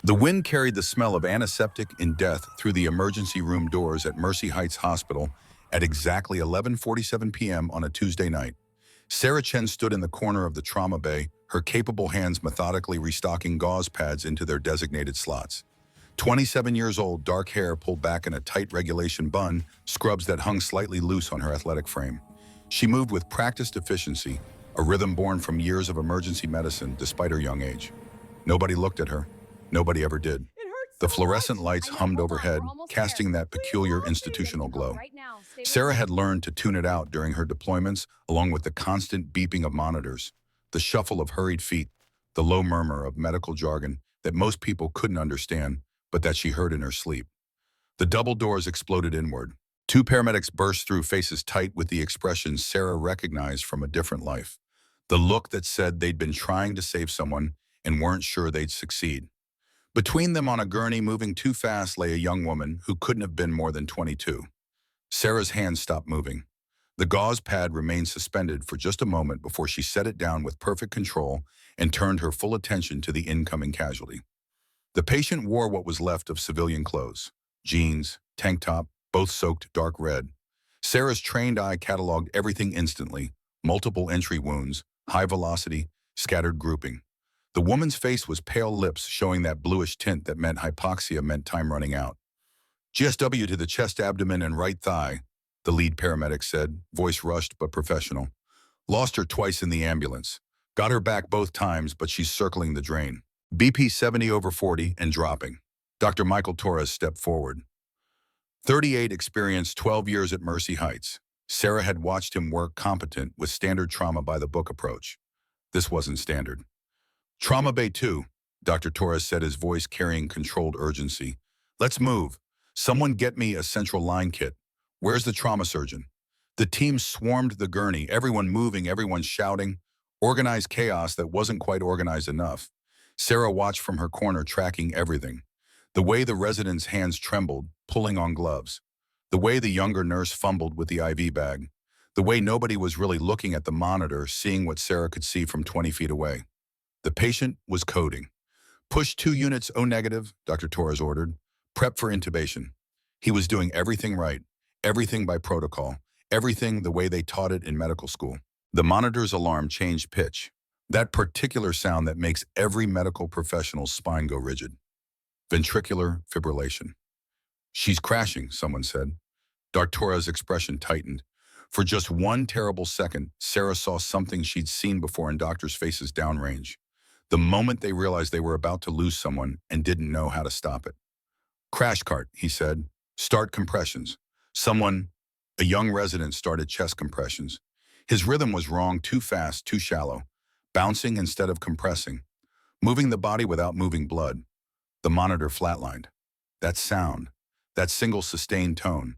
The wind carried the smell of antiseptic and death through the emergency room doors at Mercy Heights Hospital at exactly 11:47 p.m. on a Tuesday night. Sarah Chen stood in the corner of the trauma bay, her capable hands methodically restocking gauze pads into their designated slots. 27 years old, dark hair pulled back in a tight regulation bun, scrubs that hung slightly loose on her athletic frame. She moved with practiced efficiency, a rhythm born from years of emergency medicine despite her young age. Nobody looked at her. Nobody ever did. It hurts The so fluorescent much. lights I know. hummed Hold on. overhead, We're almost there. casting that Please peculiar hold. Pretty good institutional to go glow. right now. Stay with Sarah me. had learned to tune it out during her deployments, along with the constant beeping of monitors, the shuffle of hurried feet, the low murmur of medical jargon that most people couldn't understand, but that she heard in her sleep. The double doors exploded inward. Two paramedics burst through, faces tight with the expression Sarah recognized from a different life. The look that said they'd been trying to save someone and weren't sure they'd succeed. Between them on a gurney moving too fast lay a young woman who couldn't have been more than 22. Sarah's hand stopped moving. The gauze pad remained suspended for just a moment before she set it down with perfect control and turned her full attention to the incoming casualty. The patient wore what was left of civilian clothes, jeans, tank top, both soaked dark red. Sarah's trained eye cataloged everything instantly: multiple entry wounds, high velocity, scattered grouping. The woman's face was pale lips showing that bluish tint that meant hypoxia meant time running out. GSW to the chest, abdomen, and right thigh, the lead paramedic said, voice rushed but professional. Lost her twice in the ambulance. Got her back both times, but she's circling the drain. BP 70/40 and dropping. Dr. Michael Torres stepped forward. 38, experienced 12 years at Mercy Heights. Sarah had watched him work, competent with standard trauma by the book approach. This wasn't standard. Trauma Bay 2, Dr. Torres said, his voice carrying controlled urgency. Let's move. Someone get me a central line kit. Where's the trauma surgeon? The team swarmed the gurney, everyone moving, everyone shouting. Organized chaos that wasn't quite organized enough. Sarah watched from her corner, tracking everything. The way the residents' hands trembled, pulling on gloves. The way the younger nurse fumbled with the IV bag. The way nobody was really looking at the monitor, seeing what Sarah could see from 20 feet away. The patient was coding. Push 2 units O negative, Dr. Torres ordered. Prep for intubation. He was doing everything right, everything by protocol, everything the way they taught it in medical school. The monitor's alarm changed pitch, that particular sound that makes every medical professional's spine go rigid. Ventricular fibrillation. She's crashing, someone said. Dr. Torres' expression tightened. For just one terrible second, Sarah saw something she'd seen before in doctors' faces downrange. The moment they realized they were about to lose someone and didn't know how to stop it. Crash cart, he said. Start compressions. A young resident, started chest compressions. His rhythm was wrong, too fast, too shallow. Bouncing instead of compressing. Moving the body without moving blood. The monitor flatlined. That sound, that single sustained tone,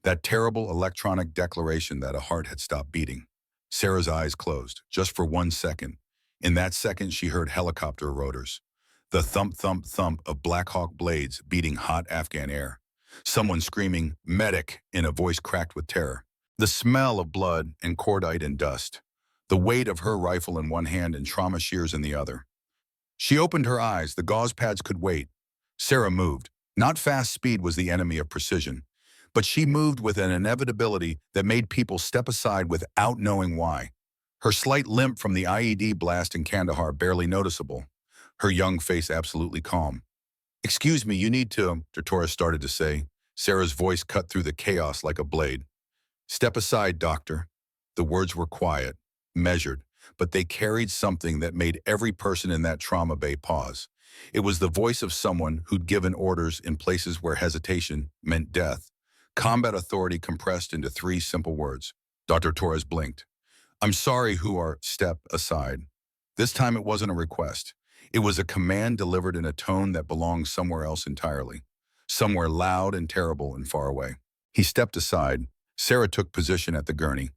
that terrible electronic declaration that a heart had stopped beating. Sarah's eyes closed, just for 1 second. In that second, she heard helicopter rotors. The thump, thump, thump of Black Hawk blades beating hot Afghan air. Someone screaming, "Medic," in a voice cracked with terror. The smell of blood and cordite and dust. The weight of her rifle in one hand and trauma shears in the other. She opened her eyes. The gauze pads could wait. Sarah moved. Not fast speed was the enemy of precision, but she moved with an inevitability that made people step aside without knowing why. Her slight limp from the IED blast in Kandahar barely noticeable. Her young face absolutely calm. "Excuse me, you need to," Torres started to say. Sarah's voice cut through the chaos like a blade. "Step aside, doctor." The words were quiet, measured, but they carried something that made every person in that trauma bay pause. It was the voice of someone who'd given orders in places where hesitation meant death. Combat authority compressed into 3 simple words. Dr. Torres blinked. "I'm sorry, who are..." Step aside. This time it wasn't a request. It was a command delivered in a tone that belonged somewhere else entirely. Somewhere loud and terrible and far away. He stepped aside. Sarah took position at the gurney.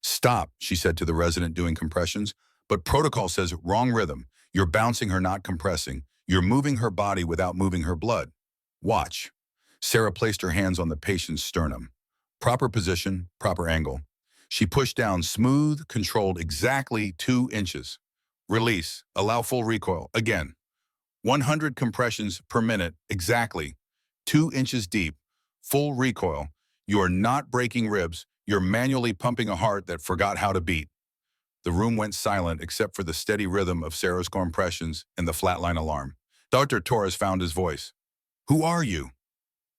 "Stop," she said to the resident doing compressions. "But protocol says wrong rhythm. You're bouncing her, not compressing. You're moving her body without moving her blood. Watch." Sarah placed her hands on the patient's sternum. Proper position, proper angle. She pushed down, smooth, controlled, exactly 2 inches. Release. Allow full recoil. Again. 100 compressions per minute, exactly. 2 inches deep. Full recoil. You are not breaking ribs. You're manually pumping a heart that forgot how to beat. The room went silent except for the steady rhythm of Sarah's compressions and the flatline alarm. Dr. Torres found his voice. Who are you?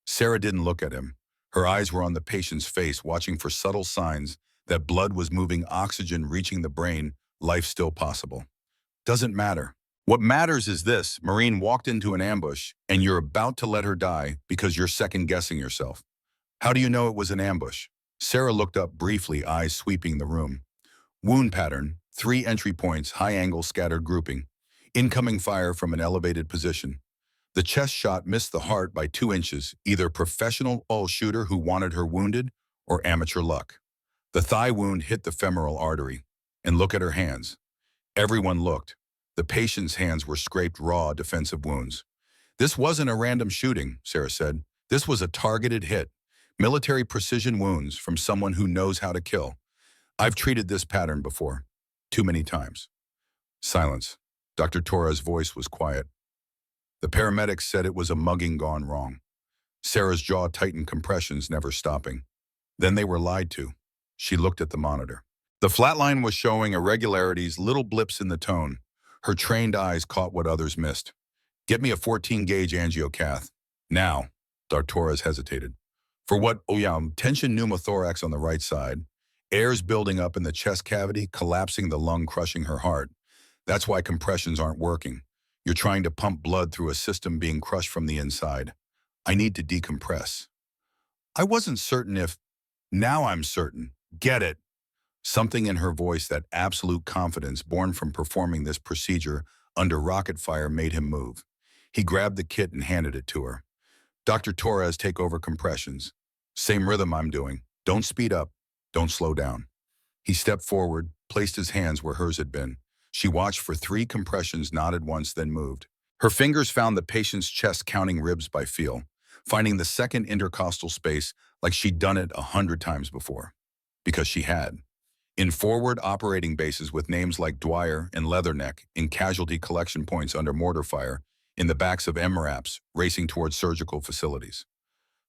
Sarah didn't look at him. Her eyes were on the patient's face, watching for subtle signs that blood was moving, oxygen reaching the brain, life still possible. Doesn't matter. What matters is this: Marine walked into an ambush, and you're about to let her die because you're second-guessing yourself. How do you know it was an ambush? Sarah looked up briefly, eyes sweeping the room. Wound pattern, 3 entry points, high angle scattered grouping. Incoming fire from an elevated position. The chest shot missed the heart by 2 inches, either professional all-shooter who wanted her wounded or amateur luck. The thigh wound hit the femoral artery. And look at her hands. Everyone looked. The patient's hands were scraped raw, defensive wounds. This wasn't a random shooting, Sarah said. This was a targeted hit. Military precision wounds from someone who knows how to kill. I've treated this pattern before. Too many times. Silence. Dr. Torres' voice was quiet. The paramedics said it was a mugging gone wrong. Sarah's jaw tightened, compressions never stopping. Then they were lied to. She looked at the monitor. The flatline was showing irregularities, little blips in the tone. Her trained eyes caught what others missed. Get me a 14-gauge angiocath. Now. Dr. Torres hesitated. For what? Oh yeah, tension pneumothorax on the right side. Air's building up in the chest cavity, collapsing the lung, crushing her heart. That's why compressions aren't working. You're trying to pump blood through a system being crushed from the inside. I need to decompress. I wasn't certain if... Now I'm certain. Get it. Something in her voice, that absolute confidence born from performing this procedure under rocket fire, made him move. He grabbed the kit and handed it to her. Dr. Torres, take over compressions. Same rhythm I'm doing. Don't speed up. Don't slow down. He stepped forward, placed his hands where hers had been. She watched for 3 compressions, nodded once, then moved. Her fingers found the patient's chest, counting ribs by feel, finding the second intercostal space like she'd done it 100 times before. Because she had. In forward operating bases with names like Dwyer and Leatherneck, in casualty collection points under mortar fire, in the backs of MRAPs racing towards surgical facilities.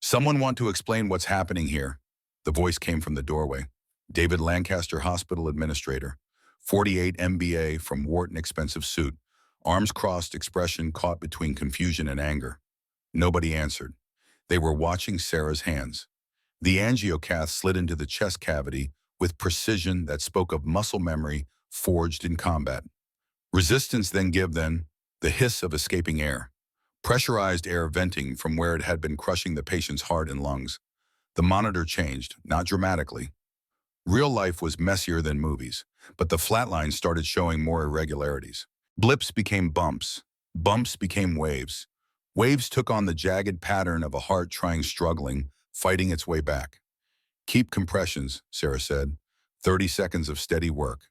Someone want to explain what's happening here? The voice came from the doorway. David Lancaster, hospital administrator. 48 MBA from Wharton, expensive suit. Arms crossed, expression caught between confusion and anger. Nobody answered. They were watching Sarah's hands. The angiocath slid into the chest cavity with precision that spoke of muscle memory forged in combat. Resistance, then give, then the hiss of escaping air. Pressurized air venting from where it had been crushing the patient's heart and lungs. The monitor changed, not dramatically. Real life was messier than movies, but the flatline started showing more irregularities. Blips became bumps. Bumps became waves. Waves took on the jagged pattern of a heart struggling, fighting its way back. Keep compressions, Sarah said. 30 seconds of steady work.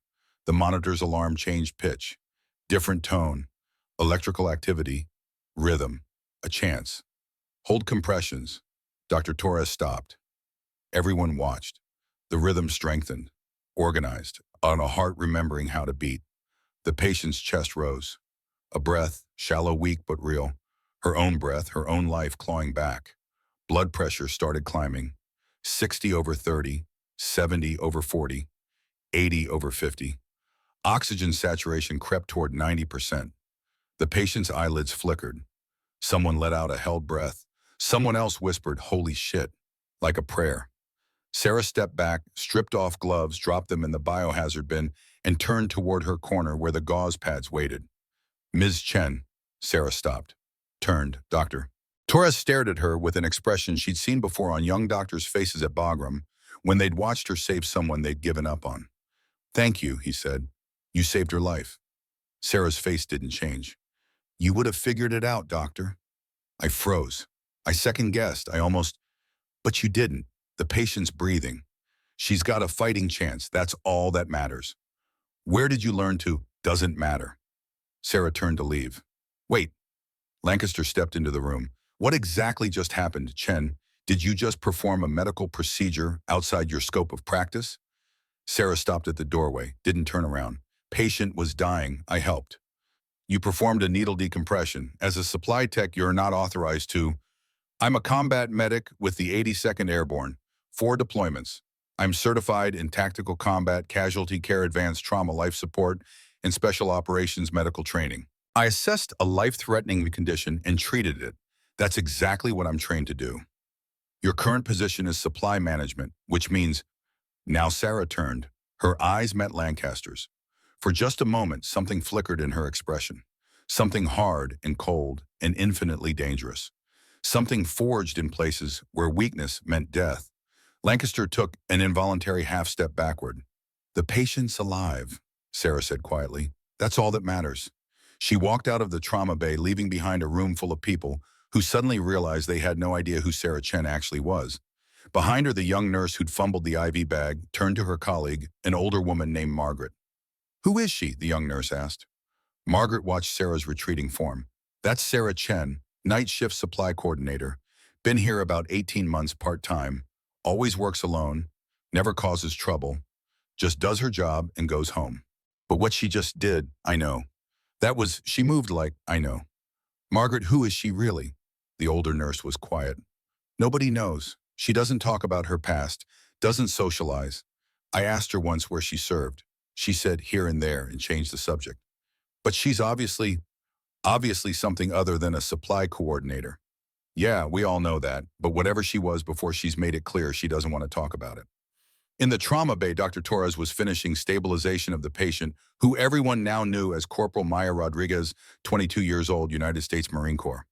The monitor's alarm changed pitch. Different tone. Electrical activity. Rhythm. A chance. Hold compressions. Dr. Torres stopped. Everyone watched. The rhythm strengthened. Organized. On a heart remembering how to beat. The patient's chest rose. A breath, shallow, weak, but real. Her own breath, her own life clawing back. Blood pressure started climbing. 60 over 30, 70 over 40, 80 over 50. Oxygen saturation crept toward 90%. The patient's eyelids flickered. Someone let out a held breath. Someone else whispered, "Holy shit," like a prayer. Sarah stepped back, stripped off gloves, dropped them in the biohazard bin, and turned toward her corner where the gauze pads waited. "Ms. Chen." Sarah stopped. Turned. "Doctor." Torres stared at her with an expression she'd seen before on young doctors' faces at Bagram, when they'd watched her save someone they'd given up on. "Thank you," he said. "You saved her life." Sarah's face didn't change. "You would have figured it out, doctor." I froze. I second-guessed. But you didn't. The patient's breathing. She's got a fighting chance. That's all that matters. Where did you learn to? Doesn't matter. Sarah turned to leave. Wait. Lancaster stepped into the room. What exactly just happened, Chen? Did you just perform a medical procedure outside your scope of practice? Sarah stopped at the doorway, didn't turn around. Patient was dying. I helped. You performed a needle decompression. As a supply tech, you're not authorized to. I'm a combat medic with the 82nd Airborne. 4 deployments. I'm certified in tactical combat, casualty care, advanced trauma life support, and special operations medical training. I assessed a life-threatening condition and treated it. That's exactly what I'm trained to do. Your current position is supply management, which means now Sarah turned. Her eyes met Lancaster's. For just a moment, something flickered in her expression. Something hard and cold and infinitely dangerous. Something forged in places where weakness meant death. Lancaster took an involuntary half-step backward. The patient's alive, Sarah said quietly. That's all that matters. She walked out of the trauma bay, leaving behind a room full of people who suddenly realized they had no idea who Sarah Chen actually was. Behind her, the young nurse who'd fumbled the IV bag turned to her colleague, an older woman named Margaret. Who is she? The young nurse asked. Margaret watched Sarah's retreating form. That's Sarah Chen, night shift supply coordinator. Been here about 18 months part-time. Always works alone. Never causes trouble. Just does her job and goes home. But what she just did, I know. She moved like, I know. Margaret, who is she really? The older nurse was quiet. Nobody knows. She doesn't talk about her past, doesn't socialize. I asked her once where she served. She said here and there and changed the subject. But she's obviously something other than a supply coordinator. Yeah, we all know that, but whatever she was before, she's made it clear she doesn't want to talk about it. In the trauma bay, Dr. Torres was finishing stabilization of the patient, who everyone now knew as Corporal Maya Rodriguez, 22 years old, United States Marine Corps.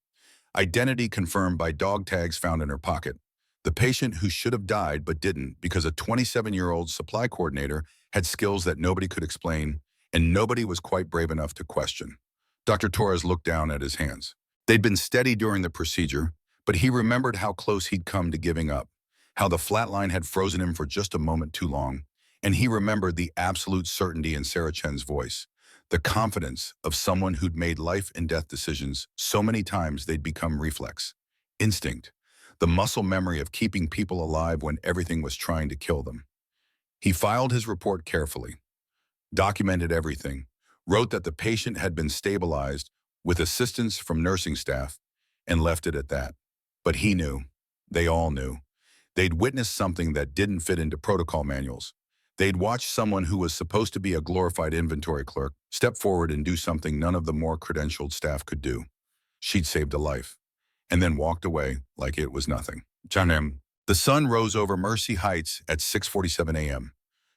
Identity confirmed by dog tags found in her pocket. The patient who should have died but didn't because a 27-year-old supply coordinator had skills that nobody could explain, and nobody was quite brave enough to question. Dr. Torres looked down at his hands. They'd been steady during the procedure, but he remembered how close he'd come to giving up, how the flat line had frozen him for just a moment too long, and he remembered the absolute certainty in Sarah Chen's voice, the confidence of someone who'd made life and death decisions so many times they'd become reflex, instinct, the muscle memory of keeping people alive when everything was trying to kill them. He filed his report carefully, documented everything, wrote that the patient had been stabilized with assistance from nursing staff, and left it at that. But he knew, they all knew, they'd witnessed something that didn't fit into protocol manuals. They'd watched someone who was supposed to be a glorified inventory clerk step forward and do something none of the more credentialed staff could do. She'd saved a life, and then walked away like it was nothing. Janem. The sun rose over Mercy Heights at 6:47 a.m.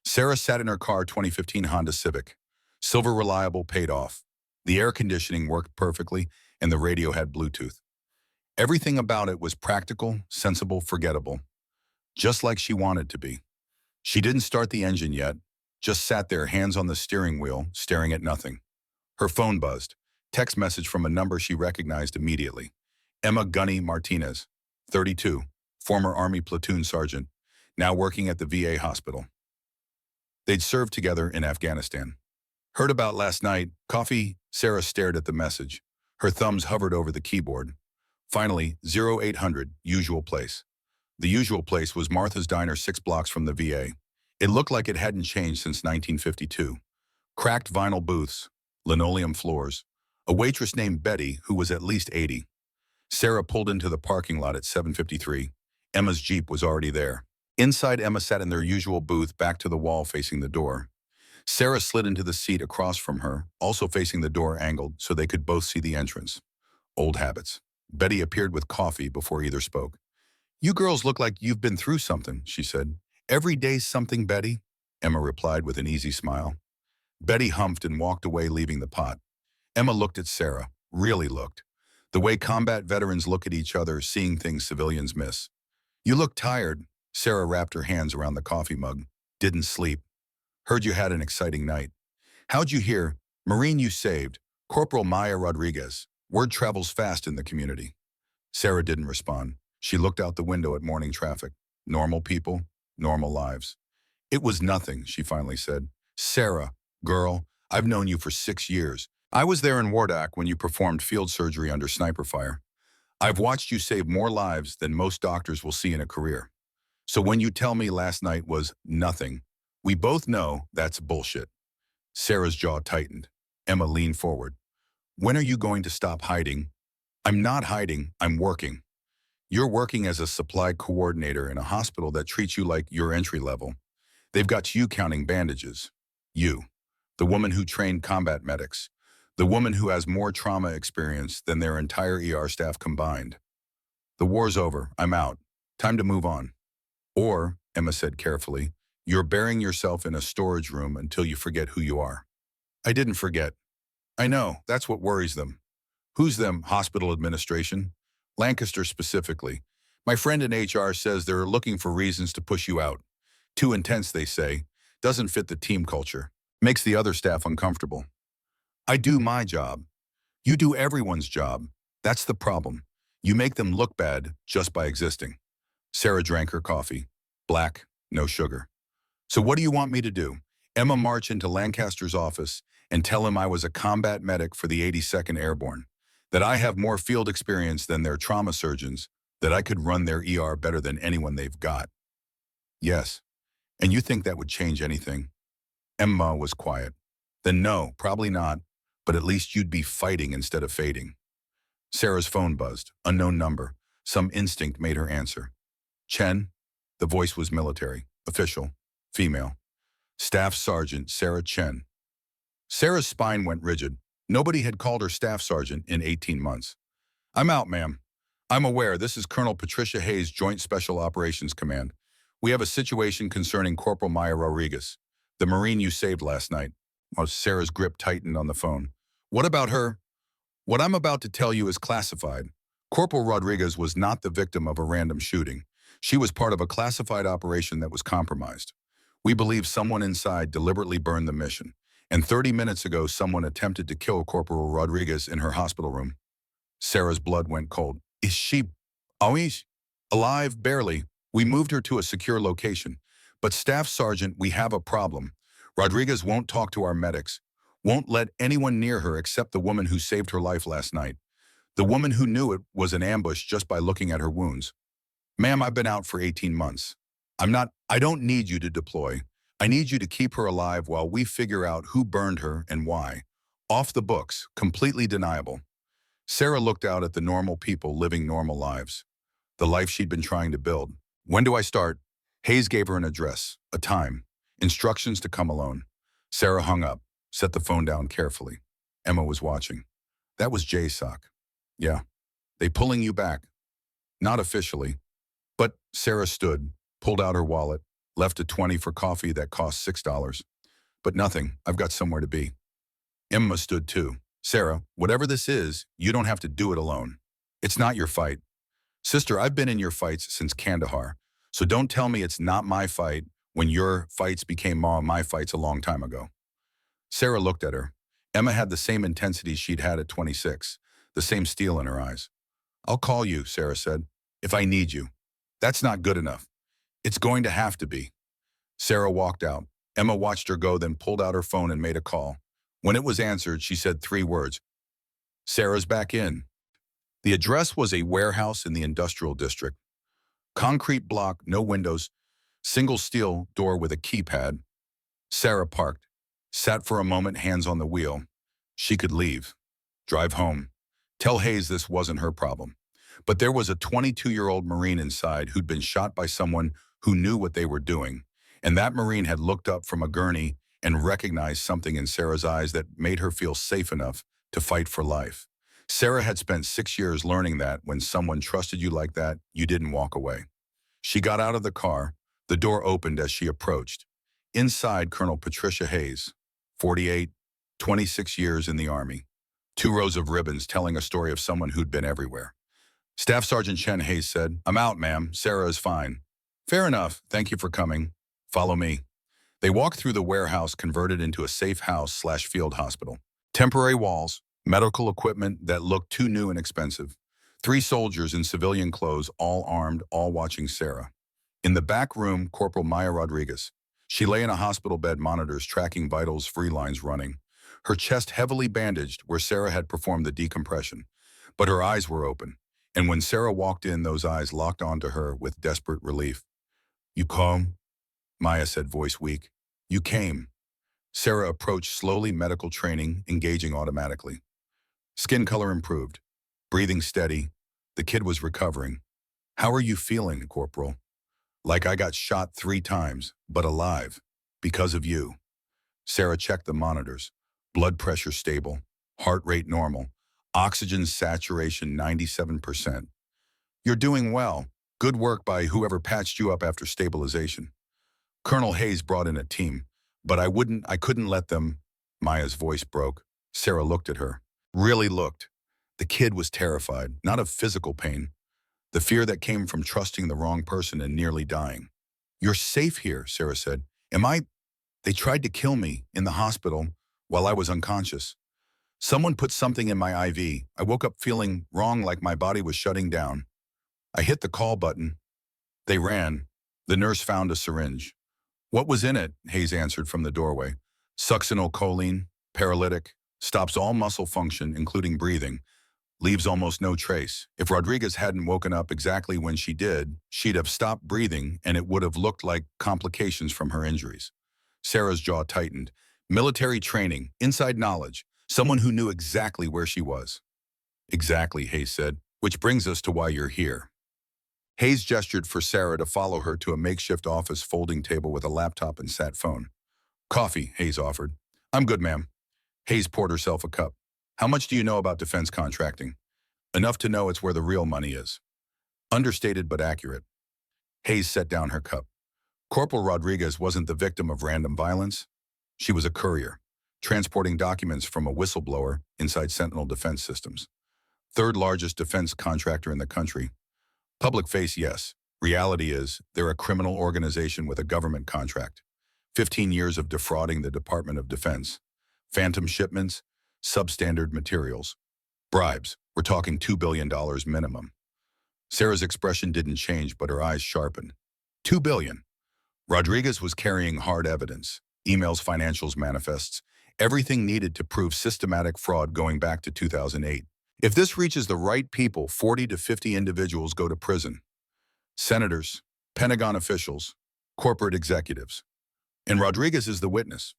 Sarah sat in her car 2015 Honda Civic. Silver reliable, paid off. The air conditioning worked perfectly, and the radio had Bluetooth. Everything about it was practical, sensible, forgettable. Just like she wanted to be. She didn't start the engine yet, just sat there, hands on the steering wheel, staring at nothing. Her phone buzzed. Text message from a number she recognized immediately. Emma Gunny Martinez, 32, former Army platoon sergeant, now working at the VA hospital. They'd served together in Afghanistan. Heard about last night, coffee? Sarah stared at the message. Her thumbs hovered over the keyboard. Finally, 0800, usual place. The usual place was Martha's Diner 6 blocks from the VA. It looked like it hadn't changed since 1952. Cracked vinyl booths, linoleum floors, a waitress named Betty who was at least 80. Sarah pulled into the parking lot at 7:53. Emma's Jeep was already there. Inside, Emma sat in their usual booth, back to the wall facing the door. Sarah slid into the seat across from her, also facing the door, angled so they could both see the entrance. Old habits. Betty appeared with coffee before either spoke. You girls look like you've been through something, she said. Every day's something, Betty, Emma replied with an easy smile. Betty humphed and walked away, leaving the pot. Emma looked at Sarah, really looked. The way combat veterans look at each other, seeing things civilians miss. You look tired. Sarah wrapped her hands around the coffee mug. Didn't sleep. Heard you had an exciting night. How'd you hear? Marine you saved. Corporal Maya Rodriguez. Word travels fast in the community. Sarah didn't respond. She looked out the window at morning traffic. Normal people, normal lives. It was nothing, she finally said. Sarah, girl, I've known you for 6 years. I was there in Wardak when you performed field surgery under sniper fire. I've watched you save more lives than most doctors will see in a career. So when you tell me last night was nothing, we both know that's bullshit. Sarah's jaw tightened. Emma leaned forward. When are you going to stop hiding? I'm not hiding, I'm working. You're working as a supply coordinator in a hospital that treats you like you're entry level. They've got you counting bandages. You, the woman who trained combat medics. The woman who has more trauma experience than their entire ER staff combined. The war's over, I'm out. Time to move on. Or, Emma said carefully, you're burying yourself in a storage room until you forget who you are. I didn't forget. I know, that's what worries them. Who's them, hospital administration? Lancaster specifically. My friend in HR says they're looking for reasons to push you out. Too intense, they say. Doesn't fit the team culture. Makes the other staff uncomfortable. I do my job. You do everyone's job. That's the problem. You make them look bad just by existing. Sarah drank her coffee. Black, no sugar. So what do you want me to do? Emma march into Lancaster's office and tell him I was a combat medic for the 82nd Airborne, that I have more field experience than their trauma surgeons, that I could run their ER better than anyone they've got. Yes. And you think that would change anything? Emma was quiet. Then no, probably not, but at least you'd be fighting instead of fading. Sarah's phone buzzed. Unknown number. Some instinct made her answer. Chen? The voice was military. Official. Female. Staff Sergeant Sarah Chen. Sarah's spine went rigid. Nobody had called her Staff Sergeant in 18 months. I'm out, ma'am. I'm aware this is Colonel Patricia Hayes, Joint Special Operations Command. We have a situation concerning Corporal Maya Rodriguez, the Marine you saved last night. Sarah's grip tightened on the phone. What about her? What I'm about to tell you is classified. Corporal Rodriguez was not the victim of a random shooting. She was part of a classified operation that was compromised. We believe someone inside deliberately burned the mission, and 30 minutes ago someone attempted to kill Corporal Rodriguez in her hospital room. Sarah's blood went cold. Is she always alive? Barely. We moved her to a secure location. But Staff Sergeant, we have a problem. Rodriguez won't talk to our medics, won't let anyone near her except the woman who saved her life last night. The woman who knew it was an ambush just by looking at her wounds. Ma'am, I've been out for 18 months. I don't need you to deploy. I need you to keep her alive while we figure out who burned her and why. Off the books, completely deniable. Sarah looked out at the normal people living normal lives. The life she'd been trying to build. When do I start? Hayes gave her an address, a time, instructions to come alone. Sarah hung up, set the phone down carefully. Emma was watching. That was JSOC. Yeah. They pulling you back. Not officially. But Sarah stood, pulled out her wallet, left a 20 for coffee that cost $6. But nothing, I've got somewhere to be. Emma stood too. Sarah, whatever this is, you don't have to do it alone. It's not your fight. Sister, I've been in your fights since Kandahar, so don't tell me it's not my fight when your fights became my fights a long time ago. Sarah looked at her. Emma had the same intensity she'd had at 26, the same steel in her eyes. I'll call you, Sarah said, if I need you. That's not good enough. It's going to have to be. Sarah walked out. Emma watched her go, then pulled out her phone and made a call. When it was answered, she said 3 words. Sarah's back in. The address was a warehouse in the industrial district. Concrete block, no windows, single steel door with a keypad. Sarah parked, sat for a moment, hands on the wheel. She could leave, drive home, tell Hayes this wasn't her problem. But there was a 22-year-old Marine inside who'd been shot by someone who knew what they were doing. And that Marine had looked up from a gurney and recognized something in Sarah's eyes that made her feel safe enough to fight for life. Sarah had spent 6 years learning that when someone trusted you like that, you didn't walk away. She got out of the car. The door opened as she approached. Inside, Colonel Patricia Hayes, 48, 26 years in the Army. 2 rows of ribbons telling a story of someone who'd been everywhere. Staff Sergeant Chen, Hayes said, I'm out, ma'am. Sarah is fine. Fair enough. Thank you for coming. Follow me. They walked through the warehouse converted into a safe house/field hospital. Temporary walls, medical equipment that looked too new and expensive. 3 soldiers in civilian clothes, all armed, all watching Sarah. In the back room, Corporal Maya Rodriguez. She lay in a hospital bed, monitors tracking vitals, free lines running. Her chest heavily bandaged where Sarah had performed the decompression. But her eyes were open. And when Sarah walked in, those eyes locked onto her with desperate relief. You come? Maya said, voice weak. You came. Sarah approached slowly, medical training, engaging automatically. Skin color improved. Breathing steady. The kid was recovering. How are you feeling, Corporal? Like I got shot 3 times, but alive. Because of you. Sarah checked the monitors. Blood pressure stable. Heart rate normal. Oxygen saturation 97%. You're doing well. Good work by whoever patched you up after stabilization. Colonel Hayes brought in a team, but I couldn't let them. Maya's voice broke. Sarah looked at her. Really looked. The kid was terrified, not of physical pain. The fear that came from trusting the wrong person and nearly dying. You're safe here, Sarah said. Am I? They tried to kill me in the hospital while I was unconscious. Someone put something in my IV. I woke up feeling wrong, like my body was shutting down. I hit the call button. They ran. The nurse found a syringe. What was in it? Hayes answered from the doorway. Succinylcholine, paralytic, stops all muscle function, including breathing, leaves almost no trace. If Rodriguez hadn't woken up exactly when she did, she'd have stopped breathing and it would have looked like complications from her injuries. Sarah's jaw tightened. Military training, inside knowledge, someone who knew exactly where she was. Exactly, Hayes said, which brings us to why you're here. Hayes gestured for Sarah to follow her to a makeshift office folding table with a laptop and sat phone. Coffee, Hayes offered. I'm good, ma'am. Hayes poured herself a cup. How much do you know about defense contracting? Enough to know it's where the real money is. Understated but accurate. Hayes set down her cup. Corporal Rodriguez wasn't the victim of random violence. She was a courier, transporting documents from a whistleblower inside Sentinel Defense Systems. Third largest defense contractor in the country. Public face, yes. Reality is, they're a criminal organization with a government contract. 15 years of defrauding the Department of Defense. Phantom shipments, substandard materials. Bribes, we're talking $2 billion minimum. Sarah's expression didn't change, but her eyes sharpened. $2 billion. Rodriguez was carrying hard evidence. Emails, financials, manifests. Everything needed to prove systematic fraud going back to 2008. If this reaches the right people, 40 to 50 individuals go to prison. Senators, Pentagon officials, corporate executives. And Rodriguez is the witness.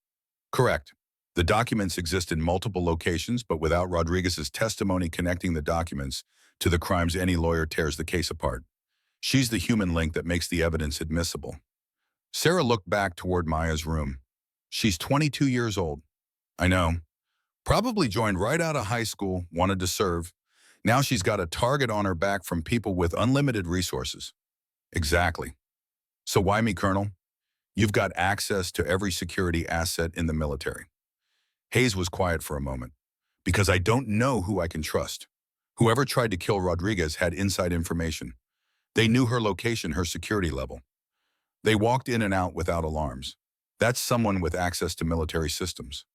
Correct. The documents exist in multiple locations, but without Rodriguez's testimony connecting the documents to the crimes, any lawyer tears the case apart. She's the human link that makes the evidence admissible. Sarah looked back toward Maya's room. She's 22 years old. I know. Probably joined right out of high school, wanted to serve. Now she's got a target on her back from people with unlimited resources. Exactly. So why me, Colonel? You've got access to every security asset in the military. Hayes was quiet for a moment. Because I don't know who I can trust. Whoever tried to kill Rodriguez had inside information. They knew her location, her security level. They walked in and out without alarms. That's someone with access to military systems.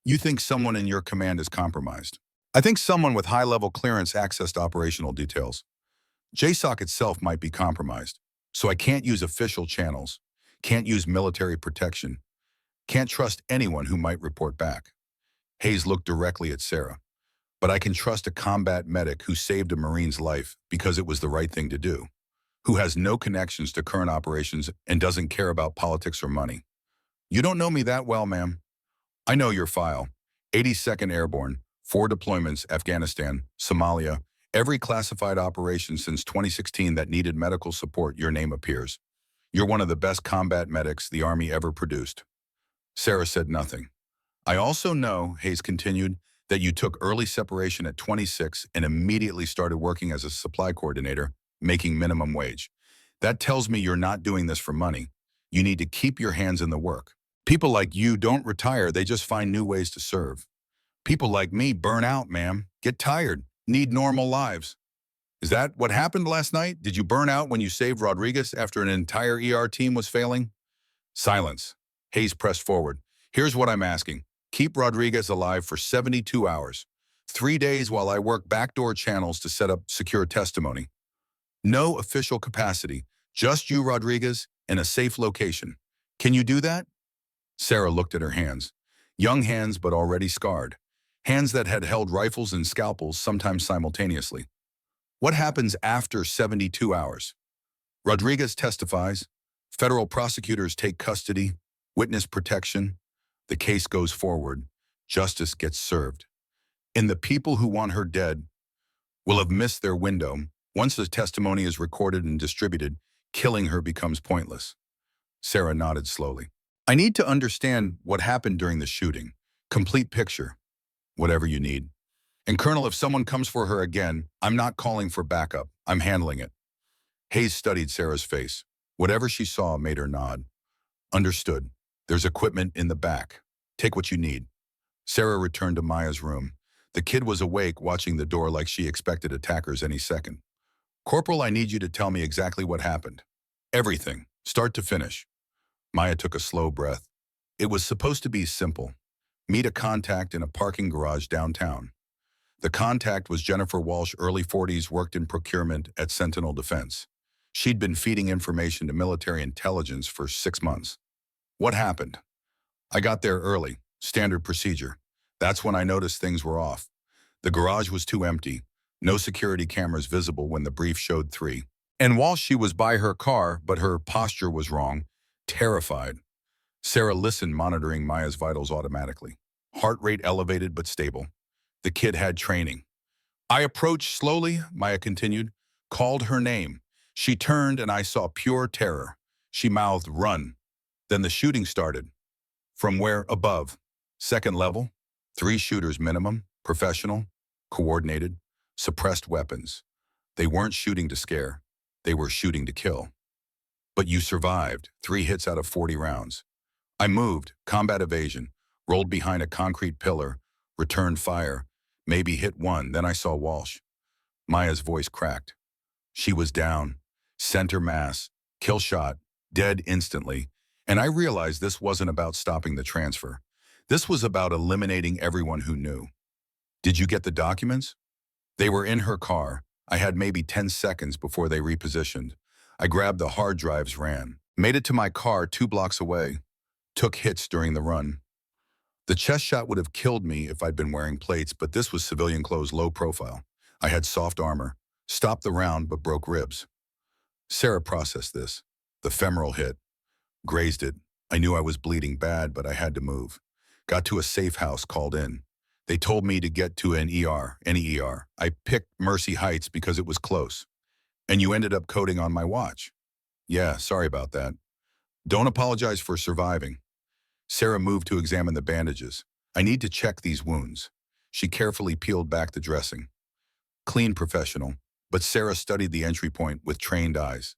You think someone in your command is compromised. I think someone with high-level clearance accessed operational details. JSOC itself might be compromised, so I can't use official channels, can't use military protection, can't trust anyone who might report back. Hayes looked directly at Sarah. But I can trust a combat medic who saved a Marine's life because it was the right thing to do, who has no connections to current operations and doesn't care about politics or money. You don't know me that well, ma'am. I know your file. 82nd Airborne, 4 deployments, Afghanistan, Somalia, every classified operation since 2016 that needed medical support, your name appears. You're one of the best combat medics the Army ever produced. Sarah said nothing. I also know, Hayes continued, that you took early separation at 26 and immediately started working as a supply coordinator, making minimum wage. That tells me you're not doing this for money. You need to keep your hands in the work. People like you don't retire, they just find new ways to serve. People like me burn out, ma'am, get tired, need normal lives. Is that what happened last night? Did you burn out when you saved Rodriguez after an entire ER team was failing? Silence. Hayes pressed forward. Here's what I'm asking. Keep Rodriguez alive for 72 hours. 3 days while I work backdoor channels to set up secure testimony. No official capacity, just you, Rodriguez, in a safe location. Can you do that? Sarah looked at her hands. Young hands, but already scarred. Hands that had held rifles and scalpels, sometimes simultaneously. What happens after 72 hours? Rodriguez testifies. Federal prosecutors take custody. Witness protection. The case goes forward. Justice gets served. And the people who want her dead will have missed their window. Once the testimony is recorded and distributed, killing her becomes pointless. Sarah nodded slowly. I need to understand what happened during the shooting. Complete picture. Whatever you need. And Colonel, if someone comes for her again, I'm not calling for backup. I'm handling it. Hayes studied Sarah's face. Whatever she saw made her nod. Understood. There's equipment in the back. Take what you need. Sarah returned to Maya's room. The kid was awake, watching the door like she expected attackers any second. Corporal, I need you to tell me exactly what happened. Everything, start to finish. Maya took a slow breath. It was supposed to be simple. Meet a contact in a parking garage downtown. The contact was Jennifer Walsh, early 40s, worked in procurement at Sentinel Defense. She'd been feeding information to military intelligence for 6 months. What happened? I got there early, standard procedure. That's when I noticed things were off. The garage was too empty, no security cameras visible when the brief showed 3. And while she was by her car, but her posture was wrong, terrified. Sarah listened, monitoring Maya's vitals automatically. Heart rate elevated but stable. The kid had training. I approached slowly, Maya continued, called her name. She turned and I saw pure terror. She mouthed, run. Then the shooting started. From where? Above. Second level. 3 shooters minimum, professional, coordinated, suppressed weapons. They weren't shooting to scare. They were shooting to kill. But you survived, 3 hits out of 40 rounds. I moved, combat evasion, rolled behind a concrete pillar, returned fire, maybe hit 1, then I saw Walsh. Maya's voice cracked. She was down, center mass, kill shot, dead instantly, and I realized this wasn't about stopping the transfer. This was about eliminating everyone who knew. Did you get the documents? They were in her car. I had maybe 10 seconds before they repositioned. I grabbed the hard drives, ran, made it to my car 2 blocks away, took hits during the run. The chest shot would have killed me if I'd been wearing plates, but this was civilian clothes, low profile. I had soft armor, stopped the round but broke ribs. Sarah processed this. The femoral hit, grazed it. I knew I was bleeding bad, but I had to move. Got to a safe house, called in. They told me to get to an ER, any ER. I picked Mercy Heights because it was close. And you ended up coding on my watch. Yeah, sorry about that. Don't apologize for surviving. Sarah moved to examine the bandages. I need to check these wounds. She carefully peeled back the dressing. Clean, professional, but Sarah studied the entry point with trained eyes.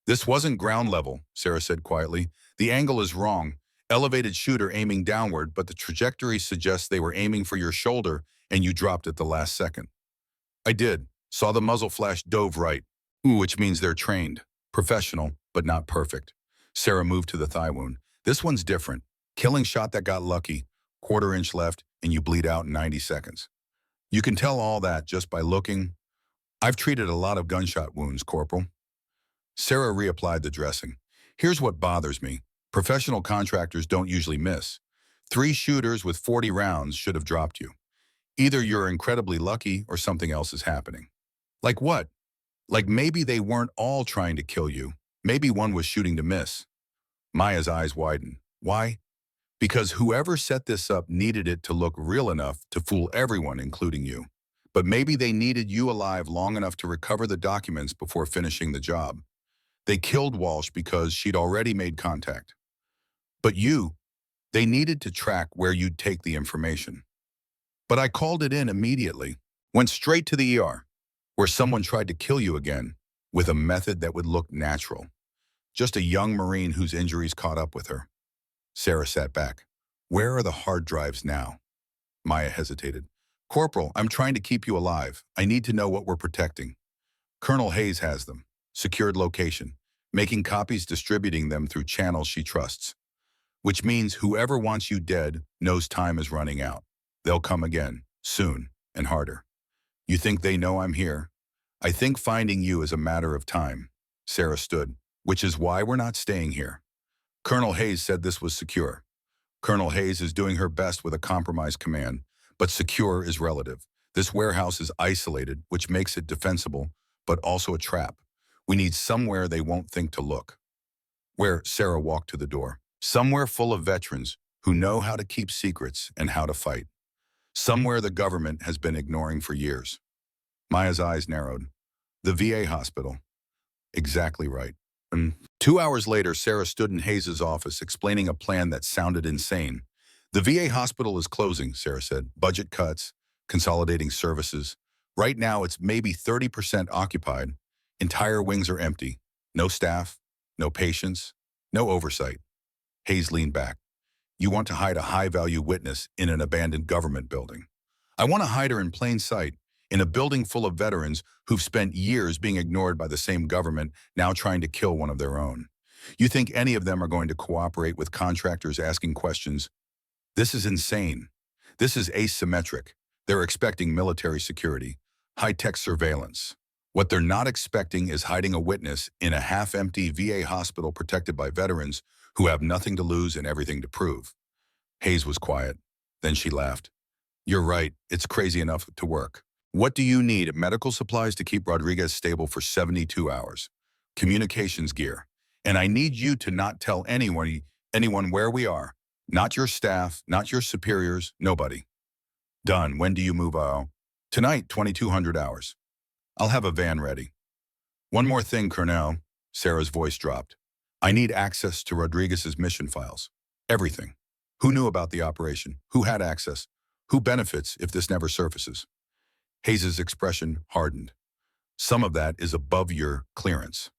This wasn't ground level, Sarah said quietly. The angle is wrong. Elevated shooter aiming downward, but the trajectory suggests they were aiming for your shoulder and you dropped at the last second. I did. Saw the muzzle flash, dove right. Which means they're trained. Professional, but not perfect. Sarah moved to the thigh wound. This one's different. Killing shot that got lucky. 1/4 inch left and you bleed out in 90 seconds. You can tell all that just by looking. I've treated a lot of gunshot wounds, Corporal. Sarah reapplied the dressing. Here's what bothers me. Professional contractors don't usually miss. 3 shooters with 40 rounds should have dropped you. Either you're incredibly lucky or something else is happening. Like what? Like maybe they weren't all trying to kill you. Maybe one was shooting to miss. Maya's eyes widened. Why? Because whoever set this up needed it to look real enough to fool everyone, including you. But maybe they needed you alive long enough to recover the documents before finishing the job. They killed Walsh because she'd already made contact. But you, they needed to track where you'd take the information. But I called it in immediately, went straight to the ER, where someone tried to kill you again with a method that would look natural. Just a young Marine whose injuries caught up with her. Sarah sat back. Where are the hard drives now? Maya hesitated. Corporal, I'm trying to keep you alive. I need to know what we're protecting. Colonel Hayes has them. Secured location. Making copies, distributing them through channels she trusts. Which means whoever wants you dead knows time is running out. They'll come again, soon, and harder. You think they know I'm here? I think finding you is a matter of time. Sarah stood. Which is why we're not staying here. Colonel Hayes said this was secure. Colonel Hayes is doing her best with a compromised command, but secure is relative. This warehouse is isolated, which makes it defensible, but also a trap. We need somewhere they won't think to look. Where? Sarah walked to the door. Somewhere full of veterans who know how to keep secrets and how to fight. Somewhere the government has been ignoring for years. Maya's eyes narrowed. The VA hospital. Exactly right. And 2 hours later, Sarah stood in Hayes's office explaining a plan that sounded insane. The VA hospital is closing, Sarah said. Budget cuts, consolidating services. Right now, it's maybe 30% occupied. Entire wings are empty. No staff, no patients, no oversight. Hayes leaned back. You want to hide a high-value witness in an abandoned government building. I want to hide her in plain sight, in a building full of veterans who've spent years being ignored by the same government, now trying to kill one of their own. You think any of them are going to cooperate with contractors asking questions? This is insane. This is asymmetric. They're expecting military security, high-tech surveillance. What they're not expecting is hiding a witness in a half-empty VA hospital protected by veterans who have nothing to lose and everything to prove. Hayes was quiet. Then she laughed. You're right. It's crazy enough to work. What do you need? Medical supplies to keep Rodriguez stable for 72 hours. Communications gear. And I need you to not tell anyone where we are. Not your staff, not your superiors, nobody. Done. When do you move out? Tonight, 2200 hours. I'll have a van ready. One more thing, Colonel. Sarah's voice dropped. I need access to Rodriguez's mission files. Everything. Who knew about the operation? Who had access? Who benefits if this never surfaces? Hayes's expression hardened. Some of that is above your clearance.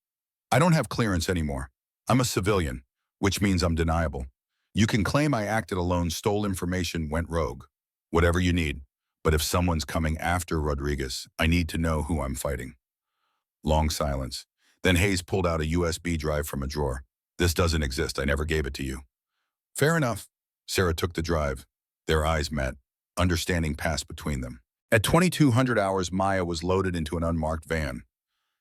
I don't have clearance anymore. I'm a civilian, which means I'm deniable. You can claim I acted alone, stole information, went rogue. Whatever you need. But if someone's coming after Rodriguez, I need to know who I'm fighting. Long silence. Then Hayes pulled out a USB drive from a drawer. This doesn't exist. I never gave it to you. Fair enough. Sarah took the drive. Their eyes met. Understanding passed between them. At 2200 hours, Maya was loaded into an unmarked van.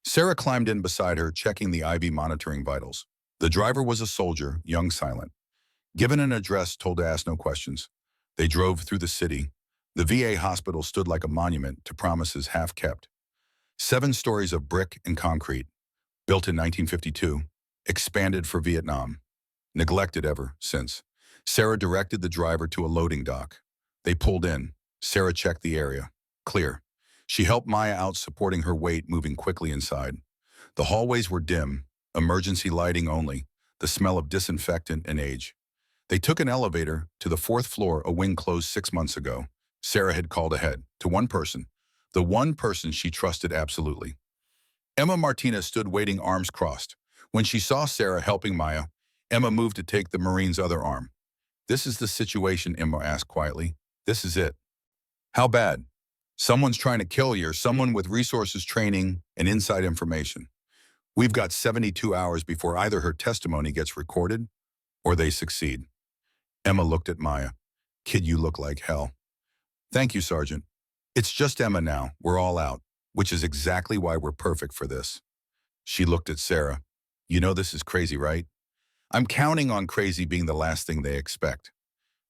Sarah climbed in beside her, checking the IV monitoring vitals. The driver was a soldier, young, silent. Given an address, told to ask no questions. They drove through the city. The VA hospital stood like a monument to promises half-kept. 7 stories of brick and concrete, built in 1952, expanded for Vietnam, neglected ever since. Sarah directed the driver to a loading dock. They pulled in. Sarah checked the area. Clear. She helped Maya out, supporting her weight, moving quickly inside. The hallways were dim, emergency lighting only, the smell of disinfectant and age. They took an elevator to the 4th floor, a wing closed 6 months ago. Sarah had called ahead, to one person, the one person she trusted absolutely. Emma Martinez stood waiting, arms crossed. When she saw Sarah helping Maya, Emma moved to take the Marine's other arm. This is the situation, Emma asked quietly. This is it. How bad? Someone's trying to kill you, or someone with resources, training, and inside information. We've got 72 hours before either her testimony gets recorded or they succeed. Emma looked at Maya. Kid, you look like hell. Thank you, Sergeant. It's just Emma now. We're all out, which is exactly why we're perfect for this. She looked at Sarah. You know this is crazy, right? I'm counting on crazy being the last thing they expect.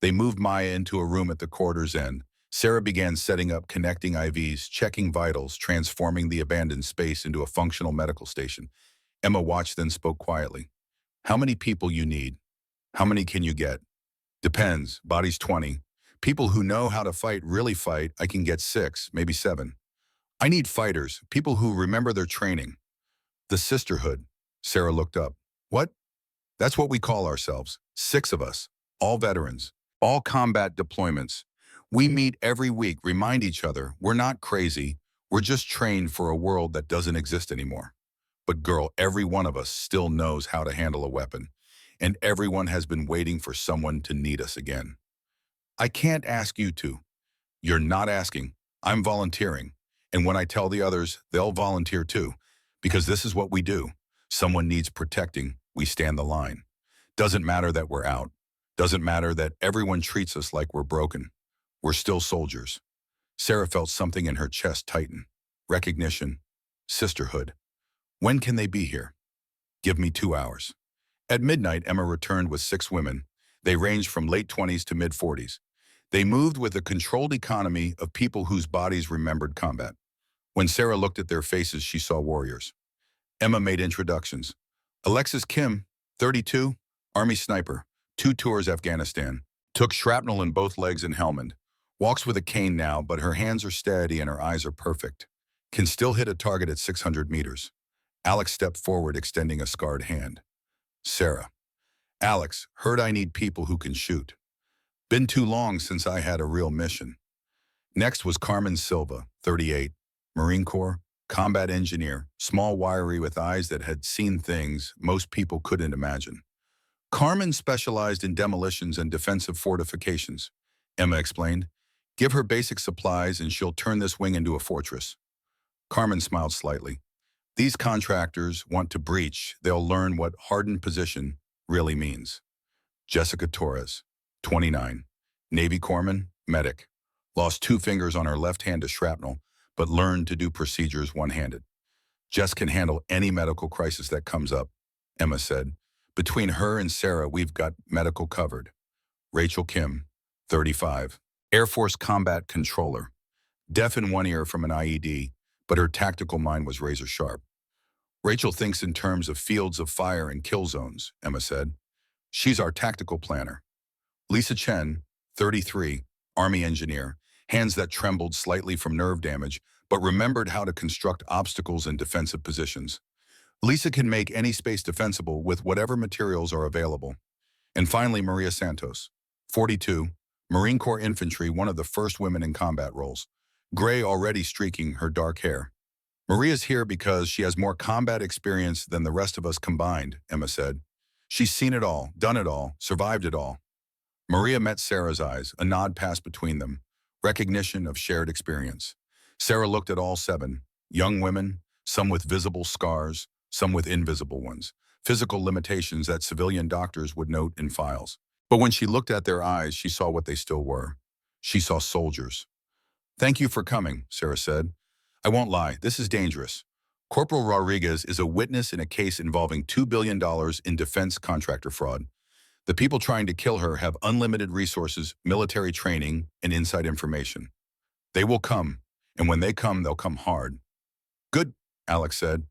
They moved Maya into a room at the corridor's end. Sarah began setting up connecting IVs, checking vitals, transforming the abandoned space into a functional medical station. Emma watched, then spoke quietly. How many people you need? How many can you get? Depends. Body's 20. People who know how to fight, really fight, I can get 6, maybe 7. I need fighters, people who remember their training. The sisterhood. Sarah looked up. What? That's what we call ourselves. 6 of us. All veterans. All combat deployments. We meet every week, remind each other, we're not crazy. We're just trained for a world that doesn't exist anymore. But girl, every one of us still knows how to handle a weapon. And everyone has been waiting for someone to need us again. I can't ask you to. You're not asking. I'm volunteering. And when I tell the others, they'll volunteer too. Because this is what we do. Someone needs protecting. We stand the line. Doesn't matter that we're out. Doesn't matter that everyone treats us like we're broken. We're still soldiers. Sarah felt something in her chest tighten. Recognition. Sisterhood. When can they be here? Give me 2 hours. At midnight, Emma returned with 6 women. They ranged from late 20s to mid-40s. They moved with a controlled economy of people whose bodies remembered combat. When Sarah looked at their faces, she saw warriors. Emma made introductions. Alexis Kim, 32, Army sniper, 2 tours Afghanistan, took shrapnel in both legs in Helmand. Walks with a cane now, but her hands are steady and her eyes are perfect. Can still hit a target at 600 meters. Alex stepped forward, extending a scarred hand. Sarah. Alex, heard I need people who can shoot. Been too long since I had a real mission. Next was Carmen Silva, 38, Marine Corps, combat engineer, small, wiry, with eyes that had seen things most people couldn't imagine. Carmen specialized in demolitions and defensive fortifications, Emma explained. Give her basic supplies and she'll turn this wing into a fortress. Carmen smiled slightly. These contractors want to breach. They'll learn what hardened position really means. Jessica Torres, 29, Navy corpsman, medic. Lost 2 fingers on her left hand to shrapnel, but learned to do procedures one-handed. Jess can handle any medical crisis that comes up, Emma said. Between her and Sarah, we've got medical covered. Rachel Kim, 35, Air Force combat controller. Deaf in one ear from an IED, but her tactical mind was razor sharp. Rachel thinks in terms of fields of fire and kill zones, Emma said. She's our tactical planner. Lisa Chen, 33, Army engineer, hands that trembled slightly from nerve damage, but remembered how to construct obstacles in defensive positions. Lisa can make any space defensible with whatever materials are available. And finally, Maria Santos, 42, Marine Corps infantry, one of the first women in combat roles. Gray already streaking her dark hair. Maria's here because she has more combat experience than the rest of us combined, Emma said. She's seen it all, done it all, survived it all. Maria met Sarah's eyes, a nod passed between them, recognition of shared experience. Sarah looked at all 7, young women, some with visible scars, some with invisible ones, physical limitations that civilian doctors would note in files. But when she looked at their eyes, she saw what they still were. She saw soldiers. Thank you for coming, Sarah said. I won't lie, this is dangerous. Corporal Rodriguez is a witness in a case involving $2 billion in defense contractor fraud. The people trying to kill her have unlimited resources, military training, and inside information. They will come, and when they come, they'll come hard. Good, Alex said.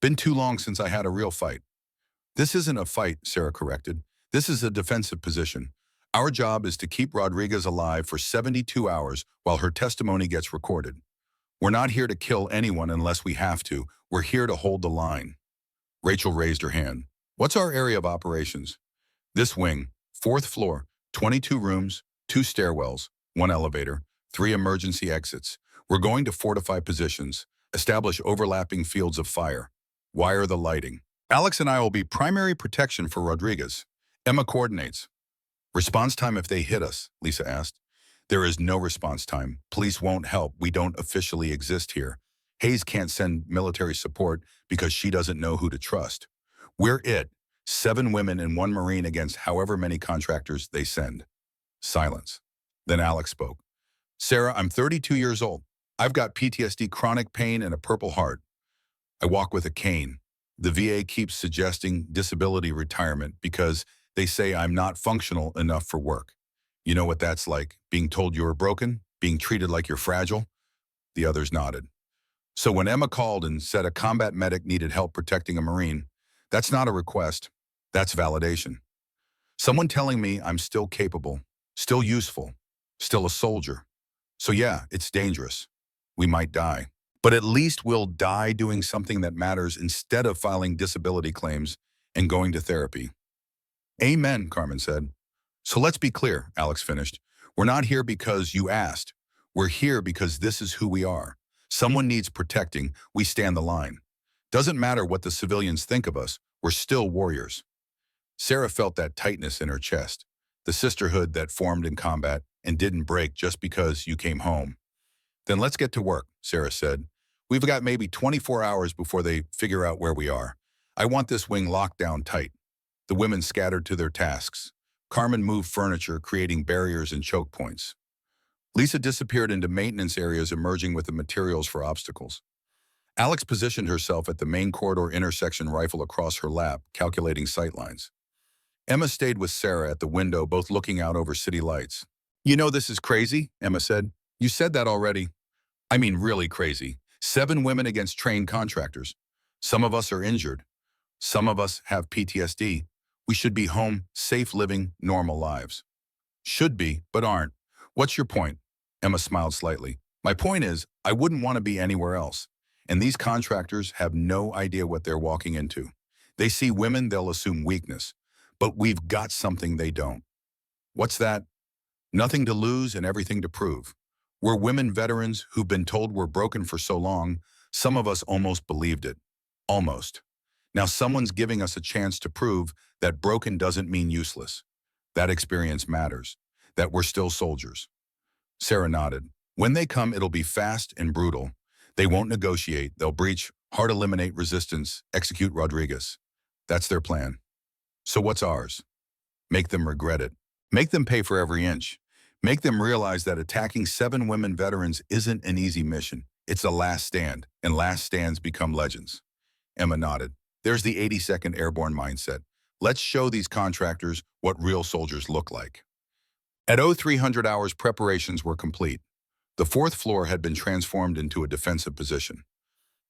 Been too long since I had a real fight. This isn't a fight, Sarah corrected. This is a defensive position. Our job is to keep Rodriguez alive for 72 hours while her testimony gets recorded. We're not here to kill anyone unless we have to. We're here to hold the line. Rachel raised her hand. What's our area of operations? This wing, 4th floor, 22 rooms, 2 stairwells, 1 elevator, 3 emergency exits. We're going to fortify positions, establish overlapping fields of fire, wire the lighting. Alex and I will be primary protection for Rodriguez. Emma coordinates. Response time if they hit us, Lisa asked. There is no response time. Police won't help. We don't officially exist here. Hayes can't send military support because she doesn't know who to trust. We're it. 7 women and 1 Marine against however many contractors they send. Silence. Then Alex spoke. Sarah, I'm 32 years old. I've got PTSD, chronic pain, and a Purple Heart. I walk with a cane. The VA keeps suggesting disability retirement because they say I'm not functional enough for work. You know what that's like, being told you're broken, being treated like you're fragile? The others nodded. So when Emma called and said a combat medic needed help protecting a Marine, that's not a request, that's validation. Someone telling me I'm still capable, still useful, still a soldier. So yeah, it's dangerous. We might die. But at least we'll die doing something that matters instead of filing disability claims and going to therapy. Amen, Carmen said. So let's be clear, Alex finished. We're not here because you asked. We're here because this is who we are. Someone needs protecting, we stand the line. Doesn't matter what the civilians think of us, we're still warriors. Sarah felt that tightness in her chest, the sisterhood that formed in combat and didn't break just because you came home. Then let's get to work, Sarah said. We've got maybe 24 hours before they figure out where we are. I want this wing locked down tight. The women scattered to their tasks. Carmen moved furniture, creating barriers and choke points. Lisa disappeared into maintenance areas, emerging with the materials for obstacles. Alex positioned herself at the main corridor intersection, rifle across her lap, calculating sightlines. Emma stayed with Sarah at the window, both looking out over city lights. You know this is crazy, Emma said. You said that already. I mean really crazy. 7 women against trained contractors. Some of us are injured. Some of us have PTSD. We should be home, safe, living normal lives. Should be, but aren't. What's your point? Emma smiled slightly. My point is, I wouldn't want to be anywhere else. And these contractors have no idea what they're walking into. They see women, they'll assume weakness. But we've got something they don't. What's that? Nothing to lose and everything to prove. We're women veterans who've been told we're broken for so long, some of us almost believed it. Almost. Now someone's giving us a chance to prove that broken doesn't mean useless. That experience matters. That we're still soldiers. Sarah nodded. When they come, it'll be fast and brutal. They won't negotiate. They'll breach, hard eliminate resistance, execute Rodriguez. That's their plan. So what's ours? Make them regret it. Make them pay for every inch. Make them realize that attacking 7 women veterans isn't an easy mission. It's a last stand, and last stands become legends. Emma nodded. There's the 82nd Airborne mindset. Let's show these contractors what real soldiers look like. At 0300 hours, preparations were complete. The 4th floor had been transformed into a defensive position.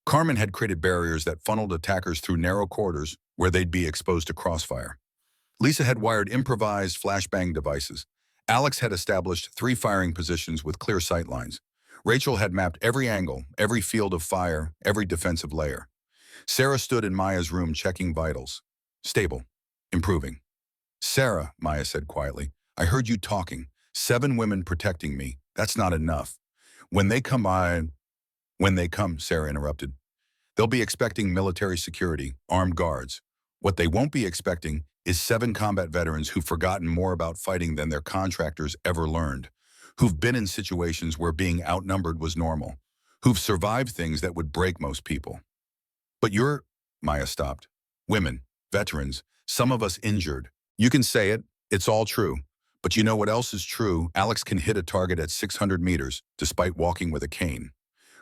Carmen had created barriers that funneled attackers through narrow corridors where they'd be exposed to crossfire. Lisa had wired improvised flashbang devices. Alex had established 3 firing positions with clear sight lines. Rachel had mapped every angle, every field of fire, every defensive layer. Sarah stood in Maya's room checking vitals. Stable. Improving. Sarah, Maya said quietly, I heard you talking. 7 women protecting me. That's not enough. When they come, Sarah interrupted. They'll be expecting military security, armed guards. What they won't be expecting is 7 combat veterans who've forgotten more about fighting than their contractors ever learned, who've been in situations where being outnumbered was normal, who've survived things that would break most people. But you're, Maya stopped. Women, veterans, some of us injured. You can say it, it's all true. But you know what else is true? Alex can hit a target at 600 meters, despite walking with a cane.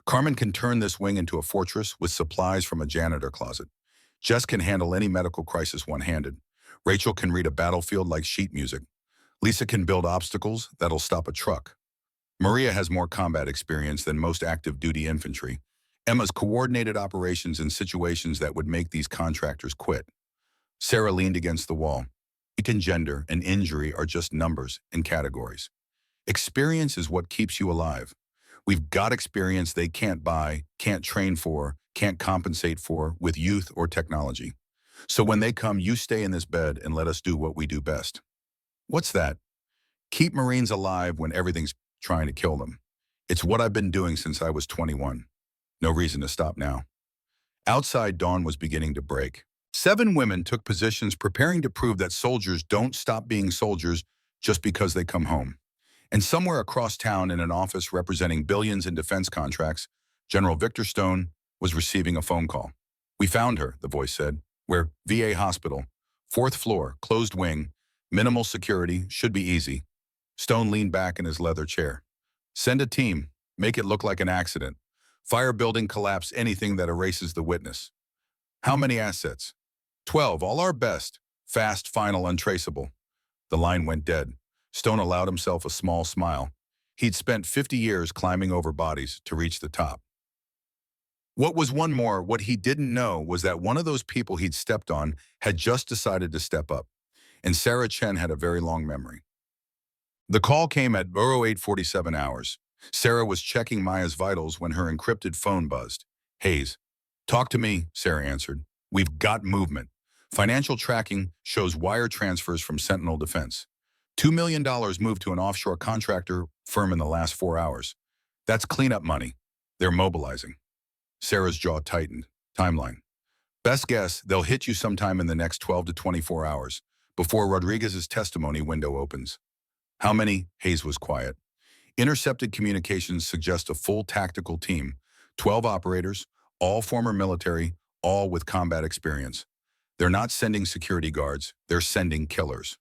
Carmen can turn this wing into a fortress with supplies from a janitor closet. Jess can handle any medical crisis one-handed. Rachel can read a battlefield like sheet music. Lisa can build obstacles that'll stop a truck. Maria has more combat experience than most active duty infantry. Emma's coordinated operations in situations that would make these contractors quit. Sarah leaned against the wall. Age and gender and injury are just numbers and categories. Experience is what keeps you alive. We've got experience they can't buy, can't train for, can't compensate for with youth or technology. So when they come, you stay in this bed and let us do what we do best. What's that? Keep Marines alive when everything's trying to kill them. It's what I've been doing since I was 21. No reason to stop now. Outside, dawn was beginning to break. 7 women took positions preparing to prove that soldiers don't stop being soldiers just because they come home. And somewhere across town in an office representing billions in defense contracts, General Victor Stone was receiving a phone call. We found her, the voice said. We're VA hospital, 4th floor, closed wing, minimal security, should be easy. Stone leaned back in his leather chair. Send a team, make it look like an accident. Fire building collapse, anything that erases the witness. How many assets? 12, all our best. Fast, final, untraceable. The line went dead. Stone allowed himself a small smile. He'd spent 50 years climbing over bodies to reach the top. What he didn't know was that one of those people he'd stepped on had just decided to step up. And Sarah Chen had a very long memory. The call came at 0847 hours. Sarah was checking Maya's vitals when her encrypted phone buzzed. Hayes. Talk to me, Sarah answered. We've got movement. Financial tracking shows wire transfers from Sentinel Defense. $2 million moved to an offshore contractor firm in the last 4 hours. That's cleanup money. They're mobilizing. Sarah's jaw tightened. Timeline. Best guess, they'll hit you sometime in the next 12 to 24 hours, before Rodriguez's testimony window opens. How many? Hayes was quiet. Intercepted communications suggest a full tactical team. 12 operators, all former military, all with combat experience. They're not sending security guards, they're sending killers.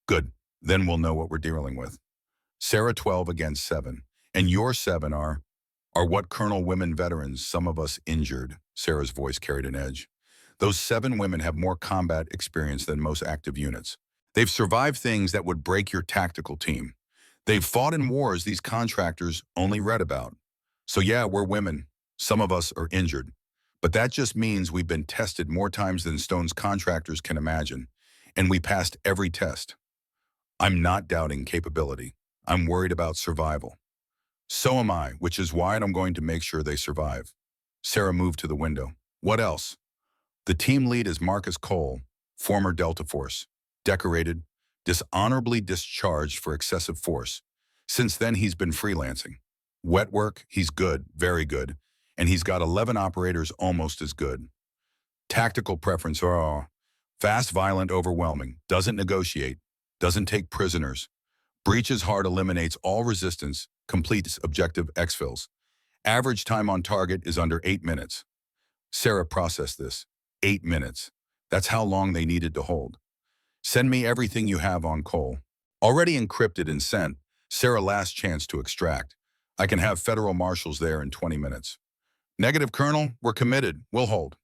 Good, then we'll know what we're dealing with. Sarah 12 against 7, and your 7 are what Colonel women veterans, some of us injured. Sarah's voice carried an edge. Those 7 women have more combat experience than most active units. They've survived things that would break your tactical team. They've fought in wars these contractors only read about. So yeah, we're women. Some of us are injured. But that just means we've been tested more times than Stone's contractors can imagine. And we passed every test. I'm not doubting capability. I'm worried about survival. So am I, which is why I'm going to make sure they survive. Sarah moved to the window. What else? The team lead is Marcus Cole, former Delta Force, decorated, dishonorably discharged for excessive force. Since then, he's been freelancing. Wet work, he's good, very good, and he's got 11 operators almost as good. Tactical preference, fast, violent, overwhelming, doesn't negotiate, doesn't take prisoners, breaches hard, eliminates all resistance, completes objective exfils. Average time on target is under 8 minutes. Sarah processed this. 8 minutes. That's how long they needed to hold. Send me everything you have on Cole. Already encrypted and sent. Sarah, last chance to extract. I can have federal marshals there in 20 minutes. Negative, Colonel. We're committed. We'll hold.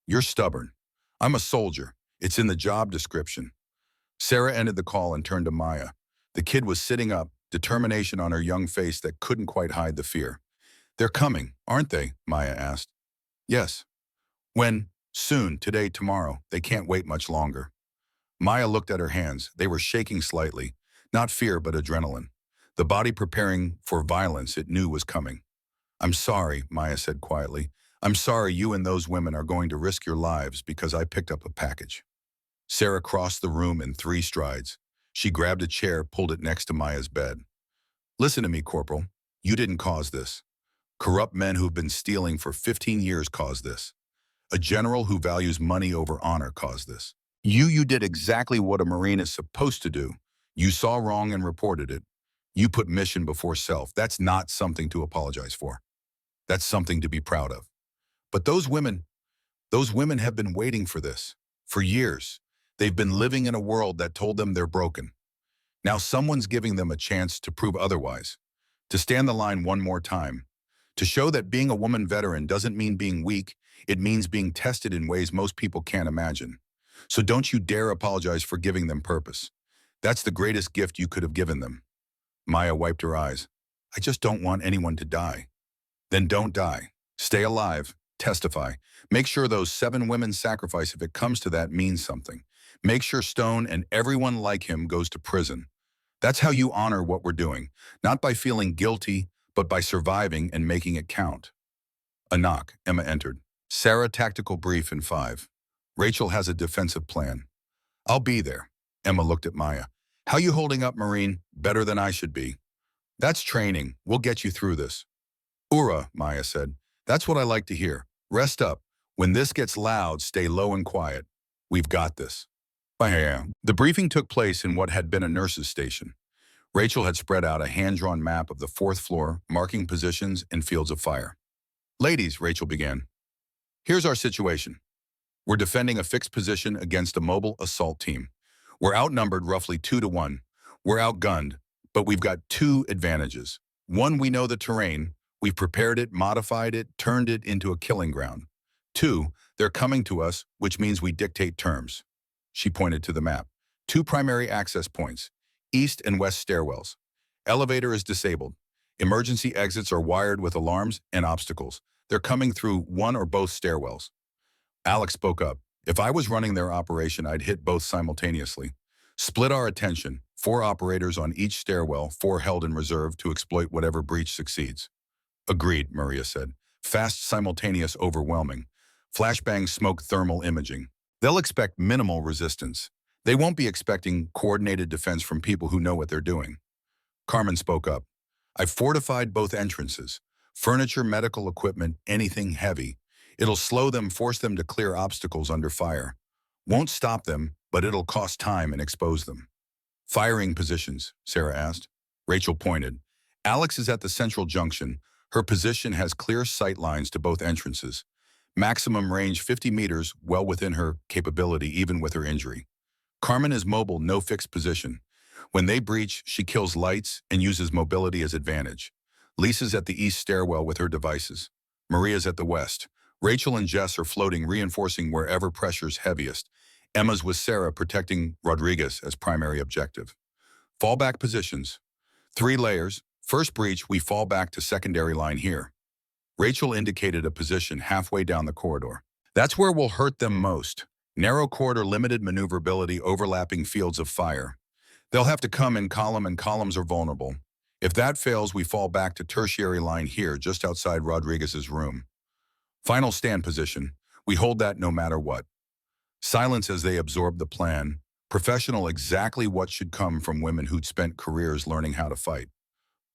You're stubborn. I'm a soldier. It's in the job description. Sarah ended the call and turned to Maya. The kid was sitting up, determination on her young face that couldn't quite hide the fear. They're coming, aren't they? Maya asked. Yes. When? Soon, today, tomorrow. They can't wait much longer. Maya looked at her hands. They were shaking slightly. Not fear, but adrenaline. The body preparing for violence it knew was coming. I'm sorry, Maya said quietly. I'm sorry you and those women are going to risk your lives because I picked up a package. Sarah crossed the room in 3 strides. She grabbed a chair, pulled it next to Maya's bed. Listen to me, Corporal. You didn't cause this. Corrupt men who've been stealing for 15 years caused this. A general who values money over honor caused this. You did exactly what a Marine is supposed to do. You saw wrong and reported it. You put mission before self. That's not something to apologize for. That's something to be proud of. But those women have been waiting for this. For years. They've been living in a world that told them they're broken. Now someone's giving them a chance to prove otherwise. To stand the line one more time. To show that being a woman veteran doesn't mean being weak. It means being tested in ways most people can't imagine. So don't you dare apologize for giving them purpose. That's the greatest gift you could have given them. Maya wiped her eyes. I just don't want anyone to die. Then don't die. Stay alive. Testify. Make sure those 7 women's sacrifice, if it comes to that, means something. Make sure Stone and everyone like him goes to prison. That's how you honor what we're doing. Not by feeling guilty, but by surviving and making it count. A knock. Emma entered. Sarah, tactical brief in 5. Rachel has a defensive plan. I'll be there. Emma looked at Maya. How you holding up, Marine? Better than I should be. That's training. We'll get you through this. Ura, Maya said. That's what I like to hear. Rest up. When this gets loud, stay low and quiet. We've got this. The briefing took place in what had been a nurse's station. Rachel had spread out a hand-drawn map of the 4th floor, marking positions and fields of fire. Ladies, Rachel began. Here's our situation. We're defending a fixed position against a mobile assault team. We're outnumbered roughly 2 to 1. We're outgunned, but we've got 2 advantages. 1, we know the terrain. We've prepared it, modified it, turned it into a killing ground. 2, they're coming to us, which means we dictate terms. She pointed to the map. 2 primary access points, east and west stairwells. Elevator is disabled. Emergency exits are wired with alarms and obstacles. They're coming through 1 or both stairwells. Alex spoke up. If I was running their operation, I'd hit both simultaneously. Split our attention. 4 operators on each stairwell, 4 held in reserve to exploit whatever breach succeeds. Agreed, Maria said. Fast, simultaneous, overwhelming. Flashbang smoke thermal imaging. They'll expect minimal resistance. They won't be expecting coordinated defense from people who know what they're doing. Carmen spoke up. I've fortified both entrances. Furniture, medical equipment, anything heavy. It'll slow them, force them to clear obstacles under fire. Won't stop them, but it'll cost time and expose them. Firing positions, Sarah asked. Rachel pointed. Alex is at the central junction. Her position has clear sight lines to both entrances. Maximum range 50 meters, well within her capability even with her injury. Carmen is mobile, no fixed position. When they breach, she kills lights and uses mobility as advantage. Lisa's at the east stairwell with her devices. Maria's at the west. Rachel and Jess are floating, reinforcing wherever pressure's heaviest. Emma's with Sarah, protecting Rodriguez as primary objective. Fallback positions. 3 layers. First breach, we fall back to secondary line here. Rachel indicated a position halfway down the corridor. That's where we'll hurt them most. Narrow corridor, limited maneuverability, overlapping fields of fire. They'll have to come in column, and columns are vulnerable. If that fails, we fall back to tertiary line here, just outside Rodriguez's room. Final stand position. We hold that no matter what. Silence as they absorb the plan. Professional exactly what should come from women who'd spent careers learning how to fight.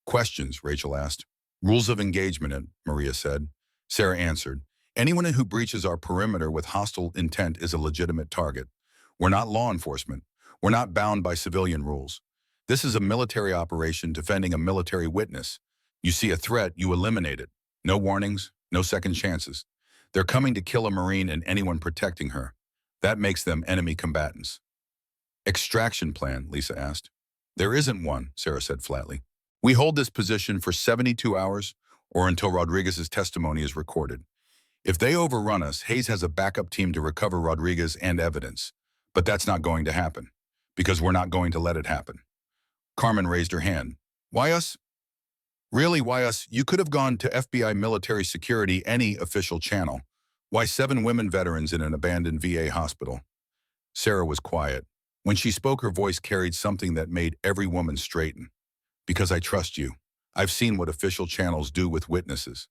Questions, Rachel asked. Rules of engagement, Maria said. Sarah answered. Anyone who breaches our perimeter with hostile intent is a legitimate target. We're not law enforcement. We're not bound by civilian rules. This is a military operation defending a military witness. You see a threat, you eliminate it. No warnings, no second chances. They're coming to kill a Marine and anyone protecting her. That makes them enemy combatants. Extraction plan, Lisa asked. There isn't one, Sarah said flatly. We hold this position for 72 hours or until Rodriguez's testimony is recorded. If they overrun us, Hayes has a backup team to recover Rodriguez and evidence. But that's not going to happen, because we're not going to let it happen. Carmen raised her hand. Why us? Really, why us? You could have gone to FBI military security, any official channel. Why 7 women veterans in an abandoned VA hospital? Sarah was quiet. When she spoke, her voice carried something that made every woman straighten. Because I trust you. I've seen what official channels do with witnesses.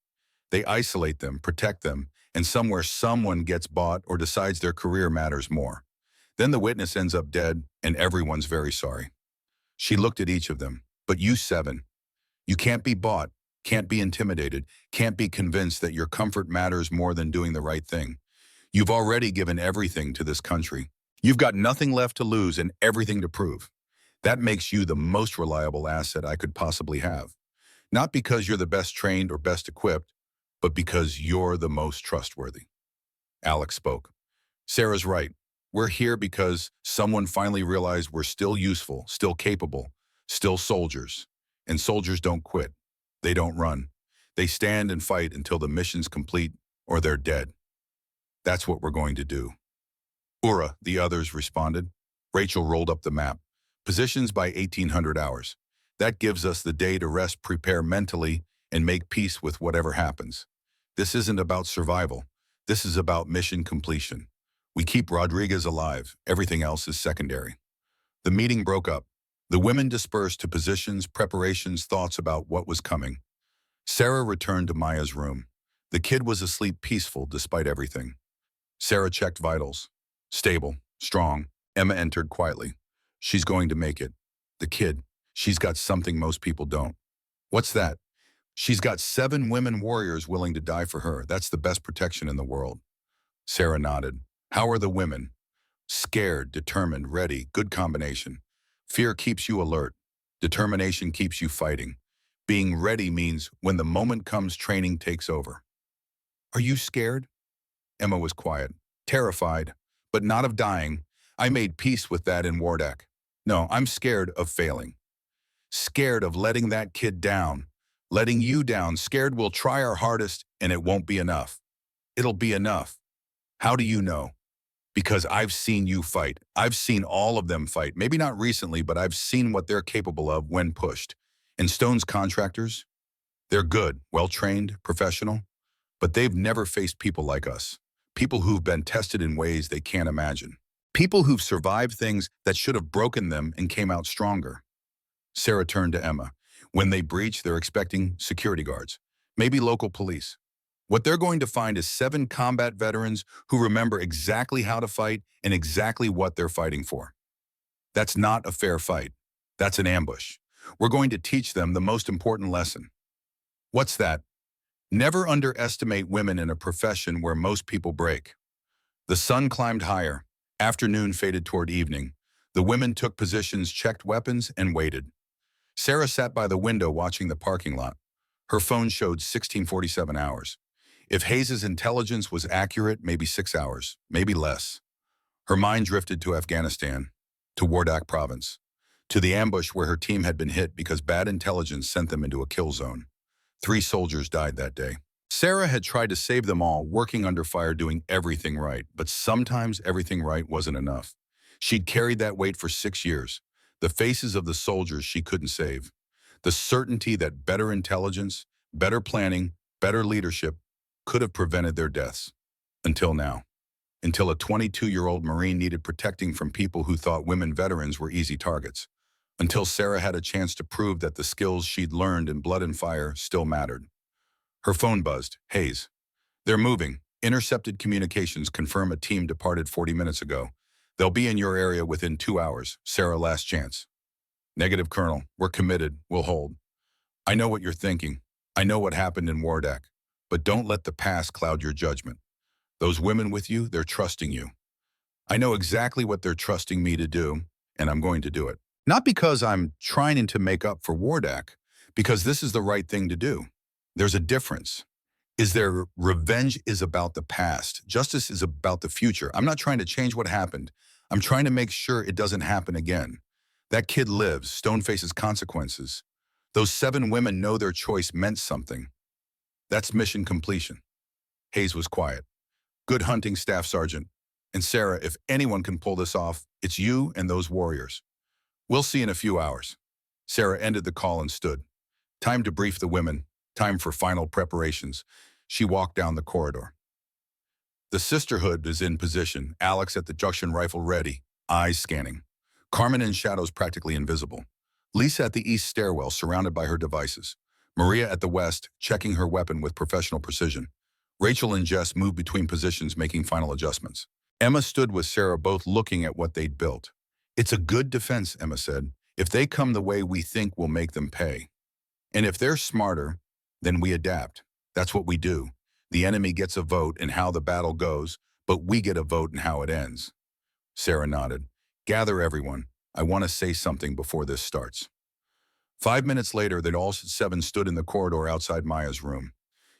They isolate them, protect them, and somewhere someone gets bought or decides their career matters more. Then the witness ends up dead, and everyone's very sorry. She looked at each of them. But you 7. You can't be bought, can't be intimidated, can't be convinced that your comfort matters more than doing the right thing. You've already given everything to this country. You've got nothing left to lose and everything to prove. That makes you the most reliable asset I could possibly have. Not because you're the best trained or best equipped, but because you're the most trustworthy. Alex spoke. Sarah's right. We're here because someone finally realized we're still useful, still capable, still soldiers. And soldiers don't quit. They don't run. They stand and fight until the mission's complete or they're dead. That's what we're going to do. Ura, the others responded. Rachel rolled up the map. Positions by 1800 hours. That gives us the day to rest, prepare mentally, and make peace with whatever happens. This isn't about survival. This is about mission completion. We keep Rodriguez alive. Everything else is secondary. The meeting broke up. The women dispersed to positions, preparations, thoughts about what was coming. Sarah returned to Maya's room. The kid was asleep, peaceful despite everything. Sarah checked vitals. Stable, strong. Emma entered quietly. She's going to make it. The kid, she's got something most people don't. What's that? She's got 7 women warriors willing to die for her. That's the best protection in the world. Sarah nodded. How are the women? Scared, determined, ready, good combination. Fear keeps you alert. Determination keeps you fighting. Being ready means when the moment comes, training takes over. Are you scared? Emma was quiet. Terrified, but not of dying. I made peace with that in Wardak. No, I'm scared of failing. Scared of letting that kid down. Letting you down. Scared we'll try our hardest and it won't be enough. It'll be enough. How do you know? Because I've seen you fight. I've seen all of them fight. Maybe not recently, but I've seen what they're capable of when pushed. And Stone's contractors? They're good, well-trained, professional. But they've never faced people like us. People who've been tested in ways they can't imagine. People who've survived things that should have broken them and came out stronger. Sarah turned to Emma. When they breach, they're expecting security guards. Maybe local police. What they're going to find is 7 combat veterans who remember exactly how to fight and exactly what they're fighting for. That's not a fair fight. That's an ambush. We're going to teach them the most important lesson. What's that? Never underestimate women in a profession where most people break. The sun climbed higher. Afternoon faded toward evening. The women took positions, checked weapons, and waited. Sarah sat by the window watching the parking lot. Her phone showed 1647 hours. If Hayes's intelligence was accurate, maybe 6 hours, maybe less. Her mind drifted to Afghanistan, to Wardak province, to the ambush where her team had been hit because bad intelligence sent them into a kill zone. 3 soldiers died that day. Sarah had tried to save them all, working under fire, doing everything right, but sometimes everything right wasn't enough. She'd carried that weight for 6 years, the faces of the soldiers she couldn't save, the certainty that better intelligence, better planning, better leadership could have prevented their deaths. Until now. Until a 22-year-old Marine needed protecting from people who thought women veterans were easy targets. until Sarah had a chance to prove that the skills she'd learned in Blood and Fire still mattered. Her phone buzzed. Hayes. They're moving. Intercepted communications confirm a team departed 40 minutes ago. They'll be in your area within 2 hours. Sarah, last chance. Negative, Colonel. We're committed. We'll hold. I know what you're thinking. I know what happened in Wardak. But don't let the past cloud your judgment. Those women with you, they're trusting you. I know exactly what they're trusting me to do, and I'm going to do it. Not because I'm trying to make up for Wardak, because this is the right thing to do. There's a difference. Revenge is about the past. Justice is about the future. I'm not trying to change what happened. I'm trying to make sure it doesn't happen again. That kid lives. Stone faces consequences. Those 7 women know their choice meant something. That's mission completion. Hayes was quiet. Good hunting, Staff Sergeant. And Sarah, if anyone can pull this off, it's you and those warriors. We'll see in a few hours. Sarah ended the call and stood. Time to brief the women. Time for final preparations. She walked down the corridor. The sisterhood is in position, Alex at the junction rifle ready, eyes scanning. Carmen in shadows practically invisible. Lisa at the east stairwell surrounded by her devices. Maria at the west, checking her weapon with professional precision. Rachel and Jess moved between positions, making final adjustments. Emma stood with Sarah, both looking at what they'd built. It's a good defense, Emma said. If they come the way we think, we'll make them pay. And if they're smarter, then we adapt. That's what we do. The enemy gets a vote in how the battle goes, but we get a vote in how it ends. Sarah nodded. Gather everyone. I want to say something before this starts. 5 minutes later, they all 7 stood in the corridor outside Maya's room.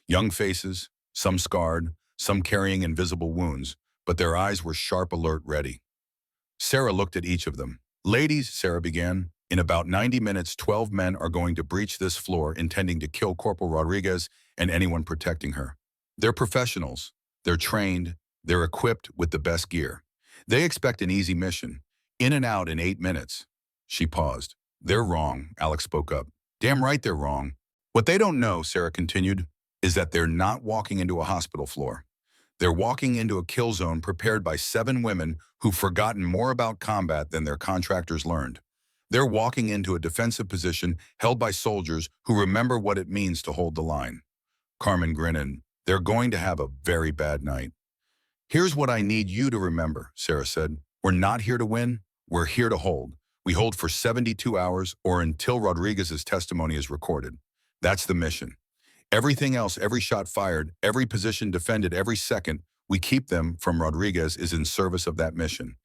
Young faces, some scarred, some carrying invisible wounds, but their eyes were sharp, alert, ready. Sarah looked at each of them. Ladies, Sarah began, in about 90 minutes, 12 men are going to breach this floor intending to kill Corporal Rodriguez and anyone protecting her. They're professionals. They're trained. They're equipped with the best gear. They expect an easy mission. In and out in 8 minutes. She paused. They're wrong, Alex spoke up. Damn right they're wrong. What they don't know, Sarah continued, is that they're not walking into a hospital floor. They're walking into a kill zone prepared by 7 women who've forgotten more about combat than their contractors learned. They're walking into a defensive position held by soldiers who remember what it means to hold the line. Carmen grinned. They're going to have a very bad night. Here's what I need you to remember, Sarah said. We're not here to win. We're here to hold. We hold for 72 hours or until Rodriguez's testimony is recorded. That's the mission. Everything else, every shot fired, every position defended, every second we keep them from Rodriguez is in service of that mission.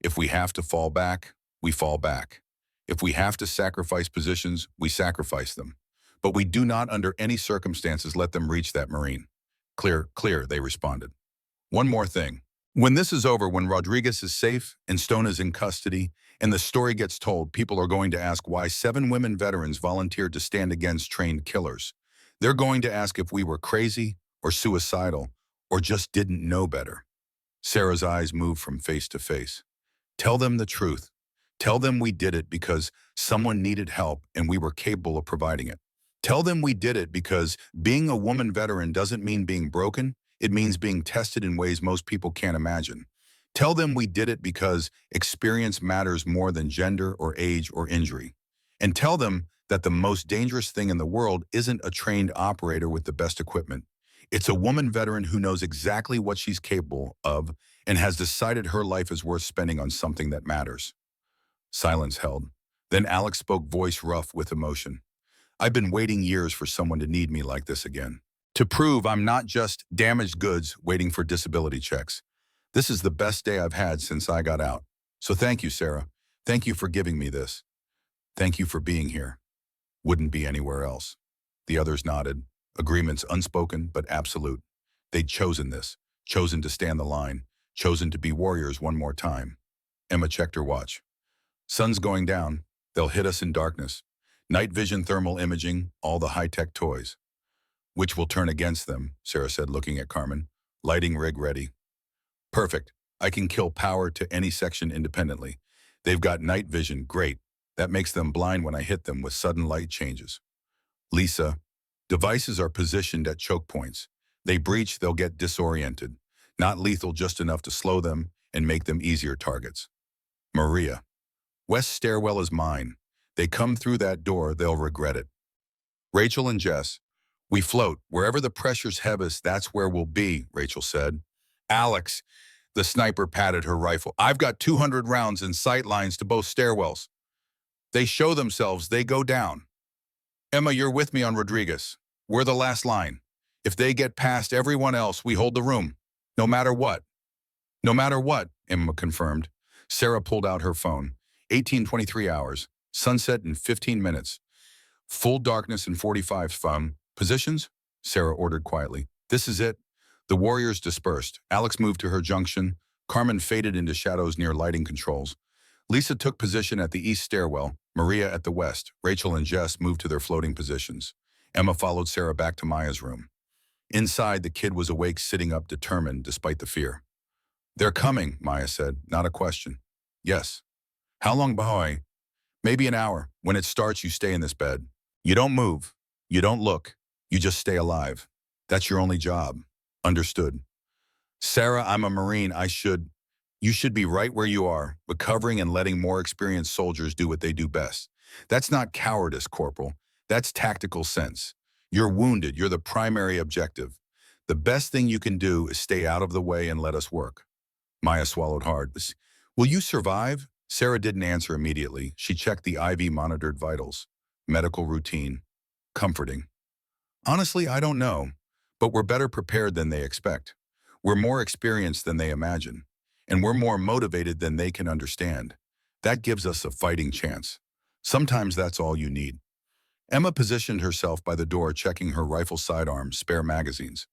If we have to fall back, we fall back. If we have to sacrifice positions, we sacrifice them. But we do not under any circumstances let them reach that Marine. Clear, clear, they responded. One more thing. When this is over, when Rodriguez is safe and Stone is in custody, and the story gets told, people are going to ask why 7 women veterans volunteered to stand against trained killers. They're going to ask if we were crazy or suicidal or just didn't know better. Sarah's eyes moved from face to face. Tell them the truth. Tell them we did it because someone needed help and we were capable of providing it. Tell them we did it because being a woman veteran doesn't mean being broken. It means being tested in ways most people can't imagine. Tell them we did it because experience matters more than gender or age or injury. And tell them that the most dangerous thing in the world isn't a trained operator with the best equipment. It's a woman veteran who knows exactly what she's capable of and has decided her life is worth spending on something that matters. Silence held. Then Alex spoke, voice rough with emotion. I've been waiting years for someone to need me like this again. To prove I'm not just damaged goods waiting for disability checks. This is the best day I've had since I got out. So thank you, Sarah. Thank you for giving me this. Thank you for being here. Wouldn't be anywhere else. The others nodded. Agreements unspoken but absolute. They'd chosen this, chosen to stand the line, chosen to be warriors one more time. Emma checked her watch. Sun's going down. They'll hit us in darkness. Night vision, thermal imaging, all the high-tech toys. Which will turn against them, Sarah said, looking at Carmen. Lighting rig ready. Perfect. I can kill power to any section independently. They've got night vision, great. That makes them blind when I hit them with sudden light changes. Lisa, devices are positioned at choke points. They breach, they'll get disoriented. Not lethal, just enough to slow them and make them easier targets. Maria, West stairwell is mine. They come through that door, they'll regret it. Rachel and Jess. We float. Wherever the pressure's heaviest, that's where we'll be, Rachel said. Alex, the sniper patted her rifle. I've got 200 rounds in sight lines to both stairwells. They show themselves, they go down. Emma, you're with me on Rodriguez. We're the last line. If they get past everyone else, we hold the room. No matter what. No matter what, Emma confirmed. Sarah pulled out her phone. 18:23 hours. Sunset in 15 minutes. Full darkness in 45 fun. Positions? Sarah ordered quietly. This is it. The warriors dispersed. Alex moved to her junction. Carmen faded into shadows near lighting controls. Lisa took position at the east stairwell, Maria at the west. Rachel and Jess moved to their floating positions. Emma followed Sarah back to Maya's room. Inside, the kid was awake, sitting up, determined despite the fear. They're coming, Maya said, not a question. Yes. How long, boy? Maybe an hour. When it starts, you stay in this bed. You don't move. You don't look. You just stay alive. That's your only job. Understood. Sarah, I'm a Marine. You should be right where you are, recovering and letting more experienced soldiers do what they do best. That's not cowardice, Corporal. That's tactical sense. You're wounded. You're the primary objective. The best thing you can do is stay out of the way and let us work. Maya swallowed hard. Will you survive? Sarah didn't answer immediately. She checked the IV-monitored vitals. Medical routine. Comforting. Honestly, I don't know, but we're better prepared than they expect. We're more experienced than they imagine, and we're more motivated than they can understand. That gives us a fighting chance. Sometimes that's all you need. Emma positioned herself by the door, checking her rifle sidearms, spare magazines.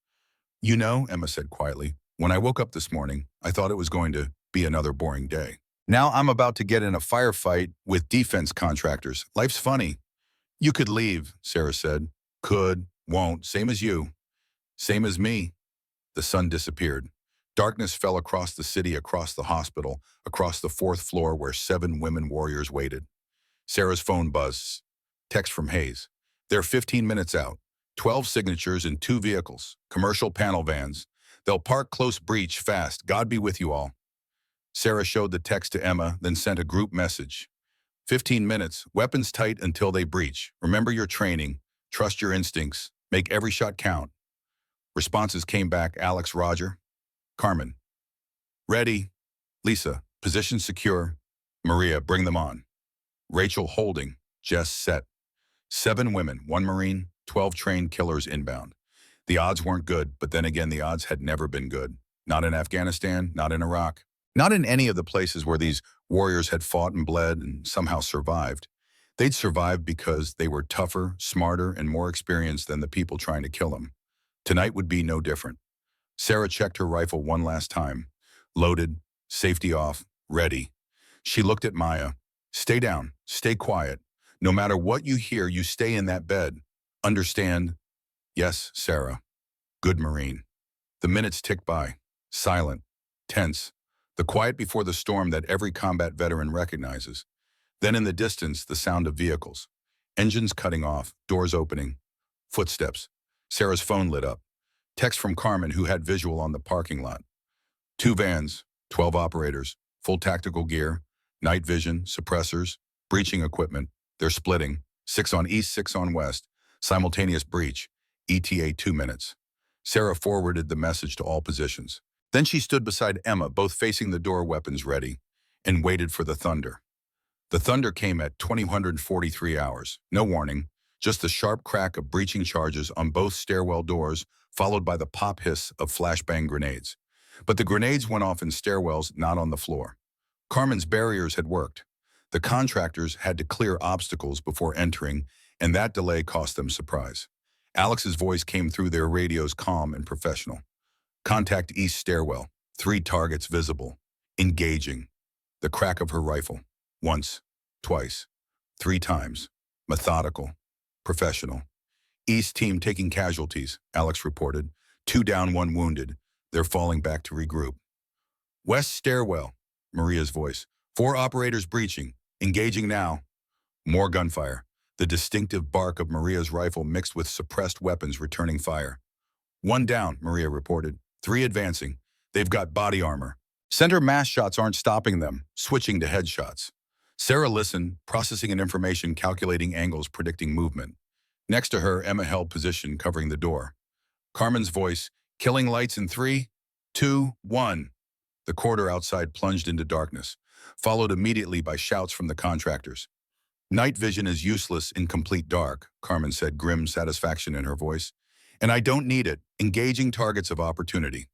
You know, Emma said quietly, when I woke up this morning, I thought it was going to be another boring day. Now I'm about to get in a firefight with defense contractors. Life's funny. You could leave, Sarah said. Could, won't, same as you. Same as me. The sun disappeared. Darkness fell across the city, across the hospital, across the 4th floor where 7 women warriors waited. Sarah's phone buzzed. Text from Hayes. They're 15 minutes out. 12 signatures in 2 vehicles, commercial panel vans. They'll park close, breach fast. God be with you all. Sarah showed the text to Emma, then sent a group message. 15 minutes, weapons tight until they breach. Remember your training. Trust your instincts. Make every shot count. Responses came back. Alex, Roger. Carmen. Ready. Lisa, position secure. Maria, bring them on. Rachel, holding. Jess, set. 7 women, 1 Marine, 12 trained killers inbound. The odds weren't good, but then again, the odds had never been good. Not in Afghanistan, not in Iraq. Not in any of the places where these warriors had fought and bled and somehow survived. They'd survived because they were tougher, smarter, and more experienced than the people trying to kill them. Tonight would be no different. Sarah checked her rifle one last time. Loaded, safety off, ready. She looked at Maya. Stay down, stay quiet. No matter what you hear, you stay in that bed. Understand? Yes, Sarah. Good Marine. The minutes ticked by. Silent. Tense. The quiet before the storm that every combat veteran recognizes. Then in the distance, the sound of vehicles. Engines cutting off, doors opening. Footsteps. Sarah's phone lit up. Text from Carmen, who had visual on the parking lot. 2 vans, 12 operators, full tactical gear, night vision, suppressors, breaching equipment. They're splitting. 6 on east, 6 on west. Simultaneous breach. ETA 2 minutes. Sarah forwarded the message to all positions. Then she stood beside Emma, both facing the door, weapons ready, and waited for the thunder. The thunder came at 2043 hours. No warning, just the sharp crack of breaching charges on both stairwell doors, followed by the pop hiss of flashbang grenades. But the grenades went off in stairwells, not on the floor. Carmen's barriers had worked. The contractors had to clear obstacles before entering, and that delay cost them surprise. Alex's voice came through their radios, calm and professional. Contact east stairwell. 3 targets visible. Engaging. The crack of her rifle. Once. Twice. 3 times. Methodical. Professional. East team taking casualties, Alex reported. 2 down, 1 wounded. They're falling back to regroup. West stairwell. Maria's voice. 4 operators breaching. Engaging now. More gunfire. The distinctive bark of Maria's rifle mixed with suppressed weapons returning fire. 1 down, Maria reported. 3 advancing. They've got body armor. Center mass shots aren't stopping them, switching to headshots. Sarah listened, processing an information, calculating angles, predicting movement. Next to her, Emma held position, covering the door. Carmen's voice, killing lights in 3, 2, 1. The corridor outside plunged into darkness, followed immediately by shouts from the contractors. Night vision is useless in complete dark, Carmen said, grim satisfaction in her voice. And I don't need it, engaging targets of opportunity.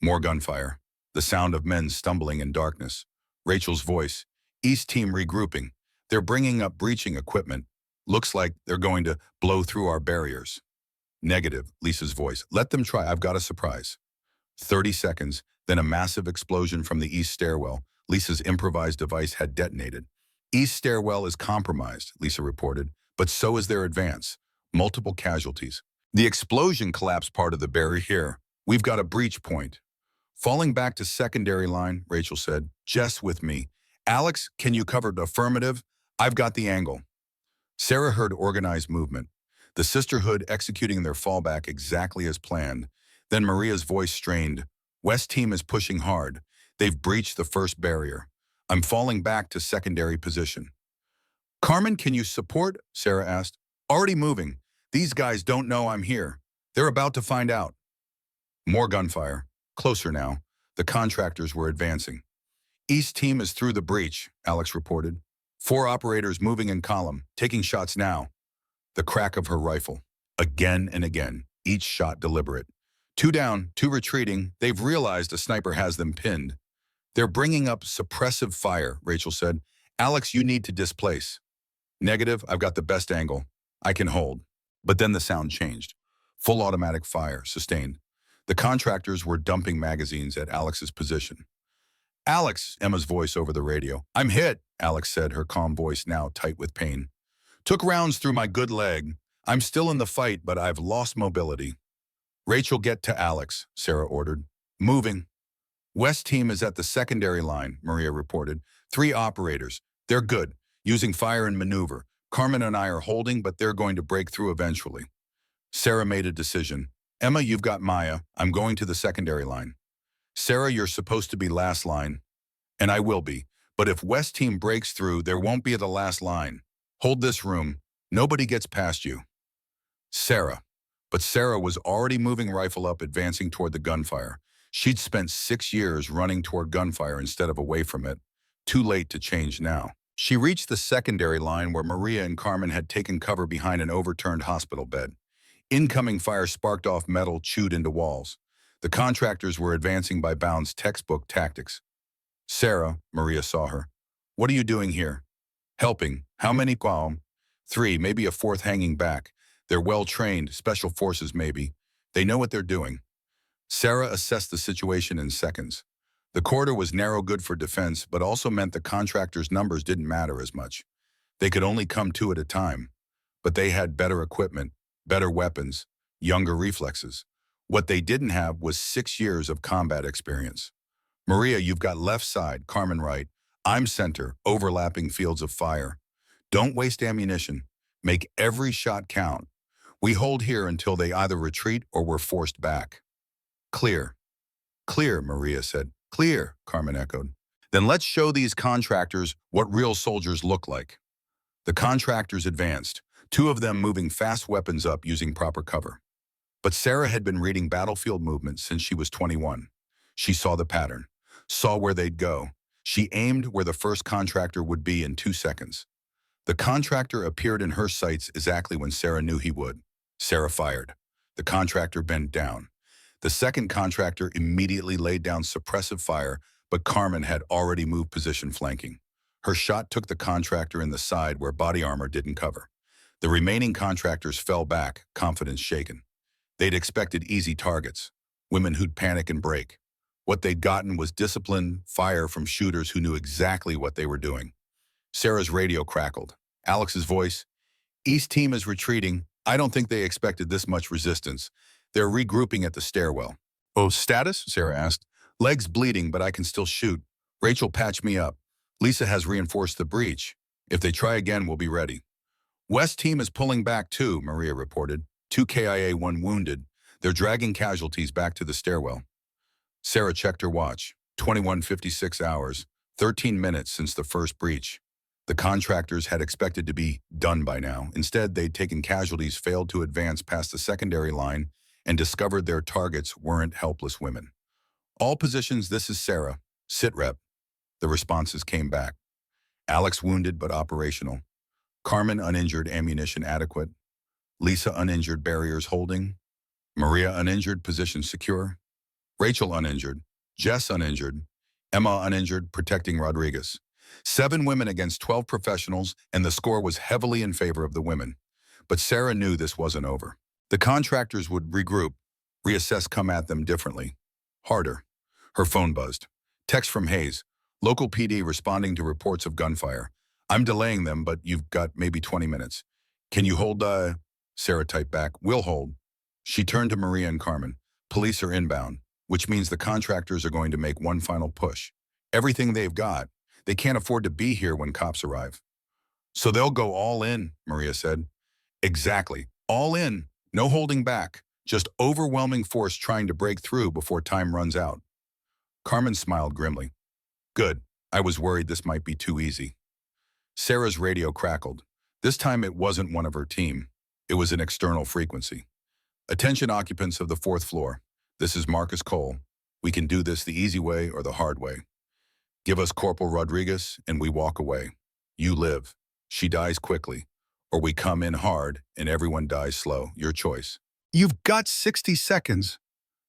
More gunfire, the sound of men stumbling in darkness. Rachel's voice, East team regrouping. They're bringing up breaching equipment. Looks like they're going to blow through our barriers. Negative, Lisa's voice. Let them try, I've got a surprise. 30 seconds, then a massive explosion from the east stairwell. Lisa's improvised device had detonated. East stairwell is compromised, Lisa reported, but so is their advance. Multiple casualties. The explosion collapsed part of the barrier here. We've got a breach point. Falling back to secondary line, Rachel said, Jess with me. Alex, can you cover the affirmative? I've got the angle. Sarah heard organized movement, the sisterhood executing their fallback exactly as planned. Then Maria's voice strained. West team is pushing hard. They've breached the first barrier. I'm falling back to secondary position. Carmen, can you support? Sarah asked. Already moving. These guys don't know I'm here. They're about to find out. More gunfire. Closer now. The contractors were advancing. East team is through the breach, Alex reported. 4 operators moving in column, taking shots now. The crack of her rifle. Again and again, each shot deliberate. 2 down, 2 retreating. They've realized a sniper has them pinned. They're bringing up suppressive fire, Rachel said. Alex, you need to displace. Negative, I've got the best angle. I can hold. But then the sound changed. Full automatic fire, sustained. The contractors were dumping magazines at Alex's position. Alex, Emma's voice over the radio. I'm hit, Alex said, her calm voice now tight with pain. Took rounds through my good leg. I'm still in the fight, but I've lost mobility. Rachel, get to Alex, Sarah ordered. Moving. West team is at the secondary line, Maria reported. 3 operators. They're good, using fire and maneuver. Carmen and I are holding, but they're going to break through eventually. Sarah made a decision. Emma, you've got Maya. I'm going to the secondary line. Sarah, you're supposed to be last line. And I will be. But if West team breaks through, there won't be the last line. Hold this room. Nobody gets past you. Sarah. But Sarah was already moving rifle up, advancing toward the gunfire. She'd spent 6 years running toward gunfire instead of away from it. Too late to change now. She reached the secondary line where Maria and Carmen had taken cover behind an overturned hospital bed. Incoming fire sparked off metal, chewed into walls. The contractors were advancing by Bound's textbook tactics. Sarah, Maria saw her. What are you doing here? Helping. How many? 3, maybe a 4th hanging back. They're well-trained, special forces maybe. They know what they're doing. Sarah assessed the situation in seconds. The corridor was narrow, good for defense, but also meant the contractors' numbers didn't matter as much. They could only come 2 at a time. But they had better equipment, better weapons, younger reflexes. What they didn't have was 6 years of combat experience. Maria, you've got left side, Carmen right. I'm center, overlapping fields of fire. Don't waste ammunition. Make every shot count. We hold here until they either retreat or we're forced back. Clear. Clear, Maria said. Clear, Carmen echoed. Then let's show these contractors what real soldiers look like. The contractors advanced, 2 of them moving fast weapons up using proper cover. But Sarah had been reading battlefield movements since she was 21. She saw the pattern, saw where they'd go. She aimed where the first contractor would be in 2 seconds. The contractor appeared in her sights exactly when Sarah knew he would. Sarah fired. The contractor bent down. The second contractor immediately laid down suppressive fire, but Carmen had already moved position flanking. Her shot took the contractor in the side where body armor didn't cover. The remaining contractors fell back, confidence shaken. They'd expected easy targets, women who'd panic and break. What they'd gotten was disciplined fire from shooters who knew exactly what they were doing. Sarah's radio crackled. Alex's voice, East team is retreating. I don't think they expected this much resistance. They're regrouping at the stairwell. Oh, status? Sarah asked. Legs bleeding, but I can still shoot. Rachel, patch me up. Lisa has reinforced the breach. If they try again, we'll be ready. West team is pulling back too, Maria reported. 2 KIA, 1 wounded. They're dragging casualties back to the stairwell. Sarah checked her watch. 21:56 hours, 13 minutes since the first breach. The contractors had expected to be done by now. Instead, they'd taken casualties, failed to advance past the secondary line, and discovered their targets weren't helpless women. All positions, this is Sarah. Sit rep. The responses came back. Alex wounded but operational. Carmen uninjured, ammunition adequate. Lisa uninjured, barriers holding. Maria uninjured, position secure. Rachel uninjured. Jess uninjured. Emma uninjured, protecting Rodriguez. 7 women against 12 professionals, and the score was heavily in favor of the women. But Sarah knew this wasn't over. The contractors would regroup, reassess, come at them differently. Harder. Her phone buzzed. Text from Hayes. Local PD responding to reports of gunfire. I'm delaying them, but you've got maybe 20 minutes. Can you hold, Sarah typed back. We'll hold. She turned to Maria and Carmen. Police are inbound, which means the contractors are going to make one final push. Everything they've got. They can't afford to be here when cops arrive. So they'll go all in, Maria said. Exactly. All in. No holding back. Just overwhelming force trying to break through before time runs out. Carmen smiled grimly. Good. I was worried this might be too easy. Sarah's radio crackled. This time it wasn't one of her team. It was an external frequency. Attention occupants of the 4th floor. This is Marcus Cole. We can do this the easy way or the hard way. Give us Corporal Rodriguez and we walk away. You live. She dies quickly. Or we come in hard and everyone dies slow. Your choice. You've got 60 seconds.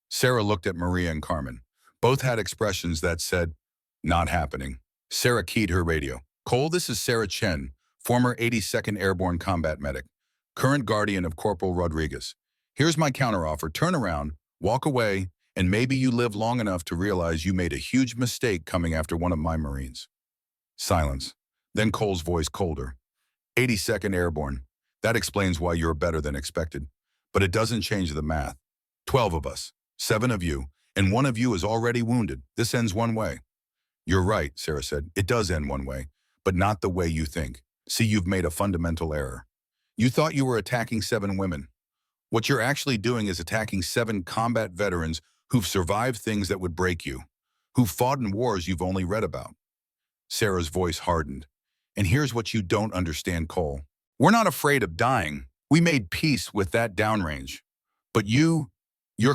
Sarah looked at Maria and Carmen. Both had expressions that said, not happening. Sarah keyed her radio. Cole, this is Sarah Chen, former 82nd Airborne Combat Medic, current guardian of Corporal Rodriguez. Here's my counteroffer. Turn around, walk away, and maybe you live long enough to realize you made a huge mistake coming after one of my Marines. Silence. Then Cole's voice colder. 82nd Airborne. That explains why you're better than expected. But it doesn't change the math. 12 of us, 7 of you, and 1 of you is already wounded. This ends one way. You're right, Sarah said. It does end one way, but not the way you think. See, you've made a fundamental error. You thought you were attacking 7 women. What you're actually doing is attacking 7 combat veterans who've survived things that would break you, who've fought in wars you've only read about. Sarah's voice hardened. And here's what you don't understand, Cole. We're not afraid of dying. We made peace with that downrange. But you're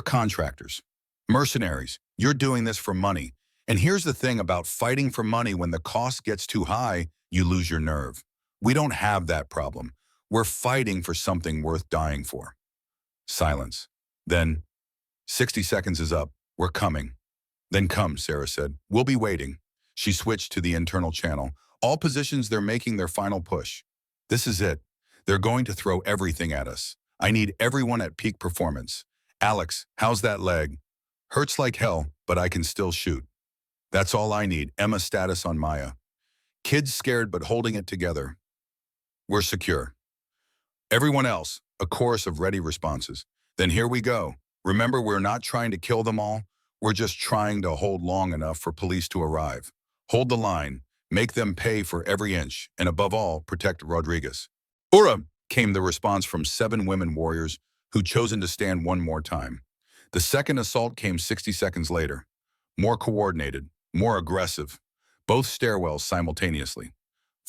contractors, mercenaries. You're doing this for money. And here's the thing about fighting for money: when the cost gets too high, you lose your nerve. We don't have that problem. We're fighting for something worth dying for. Silence. Then, 60 seconds is up. We're coming. Then come, Sarah said. We'll be waiting. She switched to the internal channel. All positions, they're making their final push. This is it. They're going to throw everything at us. I need everyone at peak performance. Alex, how's that leg? Hurts like hell, but I can still shoot. That's all I need. Emma, status on Maya. Kids scared but holding it together. We're secure. Everyone else, a chorus of ready responses. Then here we go. Remember, we're not trying to kill them all. We're just trying to hold long enough for police to arrive. Hold the line. Make them pay for every inch. And above all, protect Rodriguez. Ura, came the response from 7 women warriors who'd chosen to stand one more time. The second assault came 60 seconds later. More coordinated, more aggressive. Both stairwells simultaneously.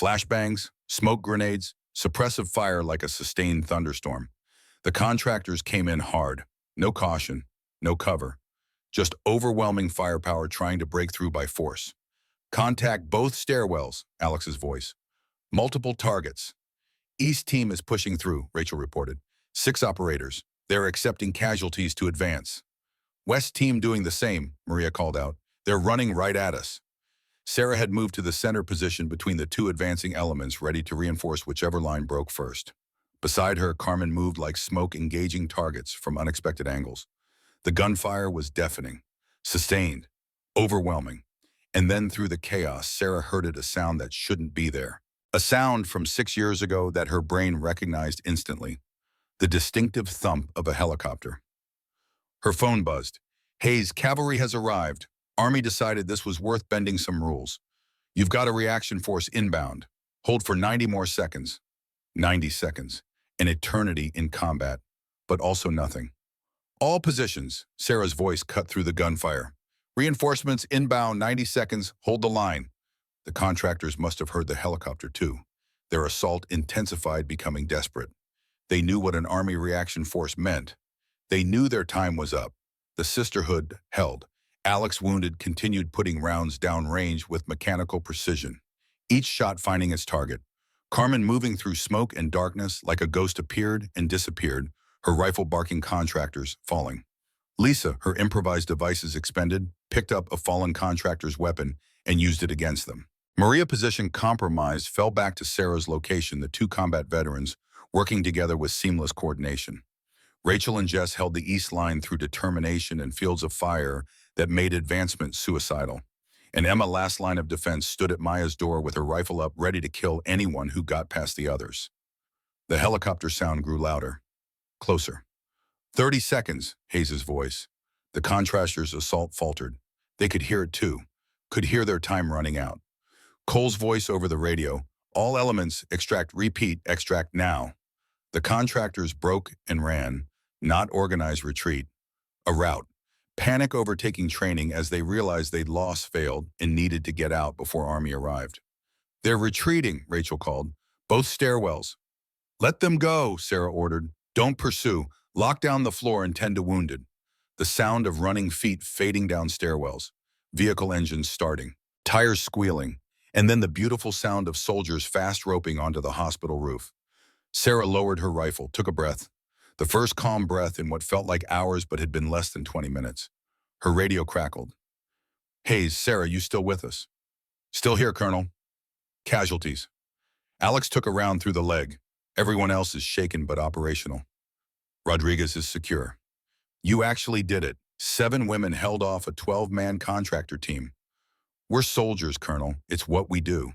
Flashbangs, smoke grenades, suppressive fire like a sustained thunderstorm. The contractors came in hard. No caution, no cover. Just overwhelming firepower trying to break through by force. Contact both stairwells, Alex's voice. Multiple targets. East team is pushing through, Rachel reported. 6 operators. They're accepting casualties to advance. West team doing the same, Maria called out. They're running right at us. Sarah had moved to the center position between the 2 advancing elements, ready to reinforce whichever line broke first. Beside her, Carmen moved like smoke, engaging targets from unexpected angles. The gunfire was deafening, sustained, overwhelming. And then through the chaos, Sarah heard a sound that shouldn't be there. A sound from 6 years ago that her brain recognized instantly. The distinctive thump of a helicopter. Her phone buzzed. Hayes, cavalry has arrived. Army decided this was worth bending some rules. You've got a reaction force inbound. Hold for 90 more seconds. 90 seconds. An eternity in combat, but also nothing. All positions, Sarah's voice cut through the gunfire. Reinforcements inbound, 90 seconds, hold the line. The contractors must have heard the helicopter too. Their assault intensified, becoming desperate. They knew what an army reaction force meant. They knew their time was up. The sisterhood held. Alex, wounded, continued putting rounds down range with mechanical precision, each shot finding its target. Carmen, moving through smoke and darkness like a ghost, appeared and disappeared, her rifle barking, contractors falling. Lisa, her improvised devices expended, picked up a fallen contractor's weapon and used it against them. Maria, position compromised, fell back to Sarah's location, the two combat veterans working together with seamless coordination. Rachel and Jess held the east line through determination and fields of fire that made advancement suicidal. And Emma, last line of defense, stood at Maya's door with her rifle up, ready to kill anyone who got past the others. The helicopter sound grew louder, closer. 30 seconds, Hayes' voice. The contractors' assault faltered. They could hear it too, could hear their time running out. Cole's voice over the radio, all elements, extract, repeat, extract now. The contractors broke and ran, not organized retreat, a rout. Panic overtaking training as they realized they'd lost, failed, and needed to get out before Army arrived. They're retreating, Rachel called. Both stairwells. Let them go, Sarah ordered. Don't pursue. Lock down the floor and tend to wounded. The sound of running feet fading down stairwells. Vehicle engines starting. Tires squealing. And then the beautiful sound of soldiers fast roping onto the hospital roof. Sarah lowered her rifle, took a breath. The first calm breath in what felt like hours but had been less than 20 minutes. Her radio crackled. Hayes, Sarah, you still with us? Still here, Colonel. Casualties. Alex took a round through the leg. Everyone else is shaken but operational. Rodriguez is secure. You actually did it. 7 women held off a 12-man contractor team. We're soldiers, Colonel. It's what we do.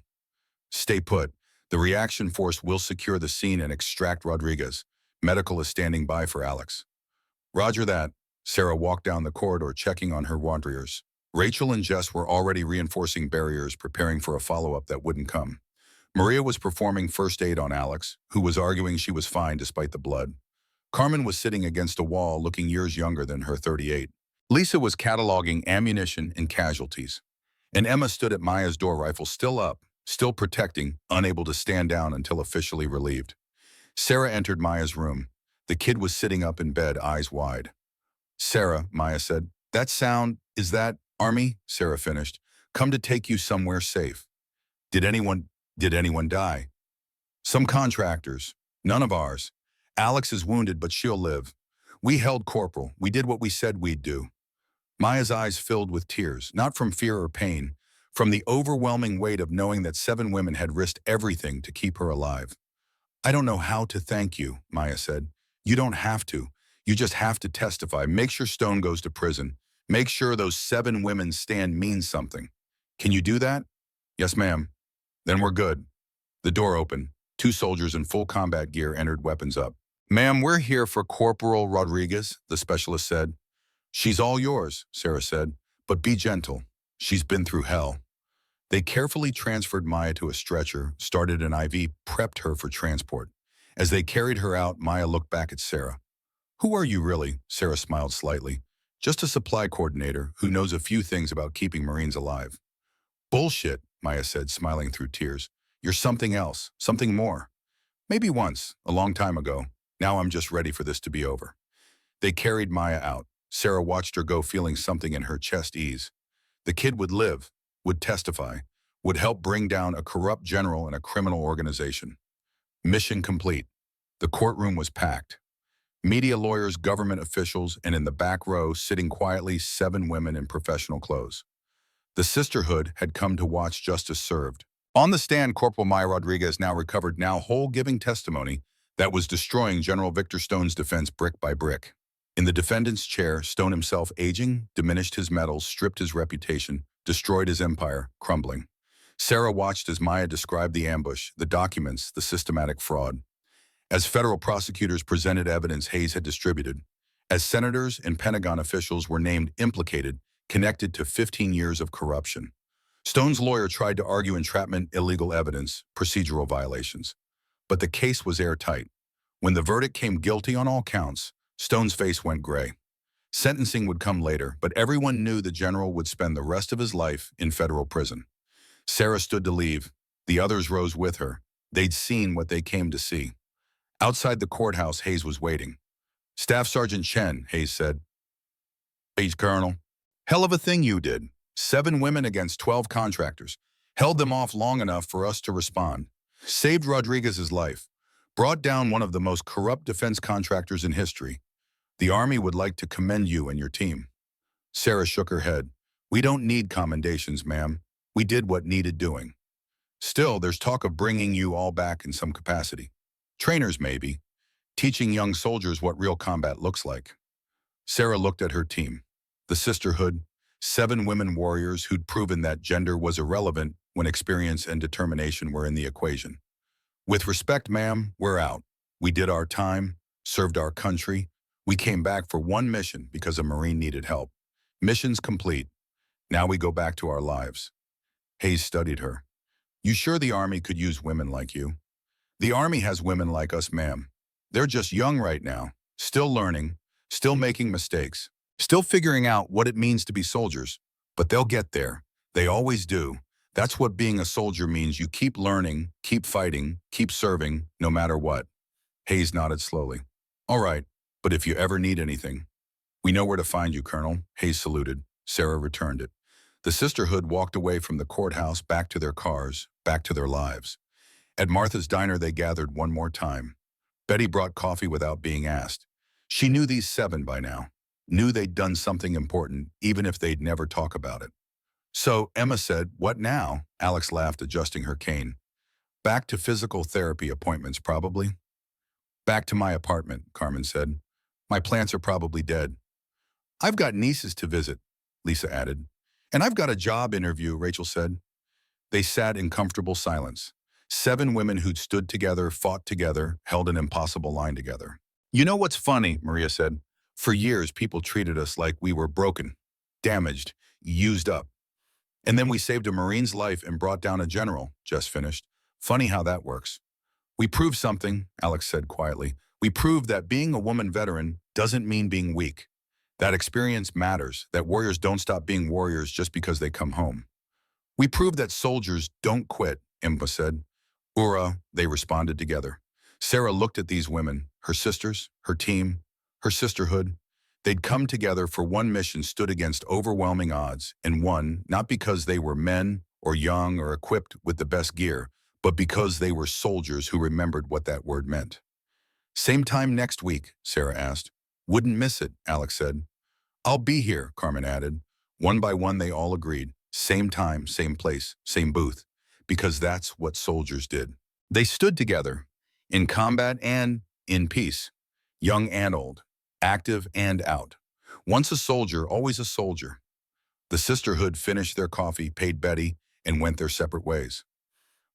Stay put. The reaction force will secure the scene and extract Rodriguez. Medical is standing by for Alex. Roger that. Sarah walked down the corridor, checking on her warriors. Rachel and Jess were already reinforcing barriers, preparing for a follow-up that wouldn't come. Maria was performing first aid on Alex, who was arguing she was fine despite the blood. Carmen was sitting against a wall, looking years younger than her 38. Lisa was cataloging ammunition and casualties. And Emma stood at Maya's door, rifle still up, still protecting, unable to stand down until officially relieved. Sarah entered Maya's room. The kid was sitting up in bed, eyes wide. Sarah, Maya said, that sound, is that Army? Sarah finished. Come to take you somewhere safe. Did anyone die? Some contractors. None of ours. Alex is wounded, but she'll live. We held Corporal. We did what we said we'd do. Maya's eyes filled with tears, not from fear or pain, from the overwhelming weight of knowing that 7 women had risked everything to keep her alive. I don't know how to thank you, Maya said. You don't have to. You just have to testify. Make sure Stone goes to prison. Make sure those 7 women's stand means something. Can you do that? Yes, ma'am. Then we're good. The door opened. 2 soldiers in full combat gear entered, weapons up. Ma'am, we're here for Corporal Rodriguez, the specialist said. She's all yours, Sarah said, but be gentle. She's been through hell. They carefully transferred Maya to a stretcher, started an IV, prepped her for transport. As they carried her out, Maya looked back at Sarah. Who are you really? Sarah smiled slightly. Just a supply coordinator who knows a few things about keeping Marines alive. Bullshit, Maya said, smiling through tears. You're something else, something more. Maybe once, a long time ago. Now I'm just ready for this to be over. They carried Maya out. Sarah watched her go, feeling something in her chest ease. The kid would live, would testify, would help bring down a corrupt general and a criminal organization. Mission complete. The courtroom was packed. Media, lawyers, government officials, and in the back row, sitting quietly, 7 women in professional clothes. The sisterhood had come to watch justice served. On the stand, Corporal Maya Rodriguez, now recovered, now whole, giving testimony that was destroying General Victor Stone's defense brick by brick. In the defendant's chair, Stone himself, aging, diminished his medals, stripped his reputation, destroyed his empire, crumbling. Sarah watched as Maya described the ambush, the documents, the systematic fraud. As federal prosecutors presented evidence Hayes had distributed, as senators and Pentagon officials were named implicated, connected to 15 years of corruption. Stone's lawyer tried to argue entrapment, illegal evidence, procedural violations. But the case was airtight. When the verdict came guilty on all counts, Stone's face went gray. Sentencing would come later, but everyone knew the general would spend the rest of his life in federal prison. Sarah stood to leave. The others rose with her. They'd seen what they came to see. Outside the courthouse, Hayes was waiting. Staff Sergeant Chen, Hayes said. Page Colonel. Hell of a thing you did. 7 women against 12 contractors. Held them off long enough for us to respond. Saved Rodriguez's life. Brought down one of the most corrupt defense contractors in history. The Army would like to commend you and your team. Sarah shook her head. We don't need commendations, ma'am. We did what needed doing. Still, there's talk of bringing you all back in some capacity. Trainers, maybe. Teaching young soldiers what real combat looks like. Sarah looked at her team. The sisterhood, 7 women warriors who'd proven that gender was irrelevant when experience and determination were in the equation. With respect, ma'am, we're out. We did our time, served our country. We came back for one mission because a Marine needed help. Mission's complete. Now we go back to our lives. Hayes studied her. You sure the Army could use women like you? The Army has women like us, ma'am. They're just young right now, still learning, still making mistakes, still figuring out what it means to be soldiers. But they'll get there. They always do. That's what being a soldier means. You keep learning, keep fighting, keep serving, no matter what. Hayes nodded slowly. All right, but if you ever need anything, we know where to find you, Colonel. Hayes saluted. Sarah returned it. The sisterhood walked away from the courthouse, back to their cars, back to their lives. At Martha's diner, they gathered one more time. Betty brought coffee without being asked. She knew these 7 by now, knew they'd done something important, even if they'd never talk about it. So Emma said, what now? Alex laughed, adjusting her cane. Back to physical therapy appointments, probably. Back to my apartment, Carmen said. My plants are probably dead. I've got nieces to visit, Lisa added. And I've got a job interview, Rachel said. They sat in comfortable silence. 7 women who'd stood together, fought together, held an impossible line together. You know what's funny, Maria said. For years, people treated us like we were broken, damaged, used up. And then we saved a Marine's life and brought down a general, Jess finished. Funny how that works. We proved something, Alex said quietly. We proved that being a woman veteran doesn't mean being weak. That experience matters, that warriors don't stop being warriors just because they come home. We proved that soldiers don't quit, Impa said. Ura, they responded together. Sarah looked at these women, her sisters, her team, her sisterhood. They'd come together for one mission, stood against overwhelming odds, and won, not because they were men or young or equipped with the best gear, but because they were soldiers who remembered what that word meant. Same time next week, Sarah asked. Wouldn't miss it, Alex said. I'll be here, Carmen added. One by one, they all agreed. Same time, same place, same booth. Because that's what soldiers did. They stood together, in combat and in peace, young and old, active and out. Once a soldier, always a soldier. The sisterhood finished their coffee, paid Betty, and went their separate ways.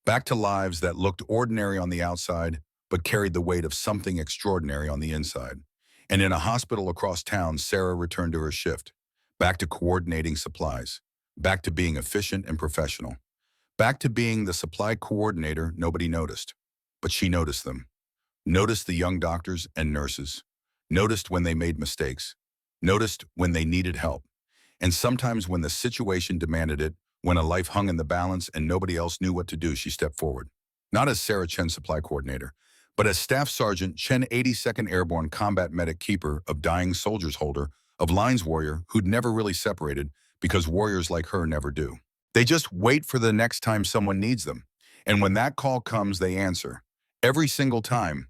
Back to lives that looked ordinary on the outside, but carried the weight of something extraordinary on the inside. And in a hospital across town, Sarah returned to her shift, back to coordinating supplies, back to being efficient and professional, back to being the supply coordinator nobody noticed. But she noticed them, noticed the young doctors and nurses, noticed when they made mistakes, noticed when they needed help, and sometimes when the situation demanded it, when a life hung in the balance and nobody else knew what to do, she stepped forward. Not as Sarah Chen supply coordinator, but as Staff Sergeant Chen, 82nd Airborne Combat Medic, keeper of dying soldiers, holder of lines warrior who'd never really separated because warriors like her never do. They just wait for the next time someone needs them. And when that call comes, they answer. Every single time,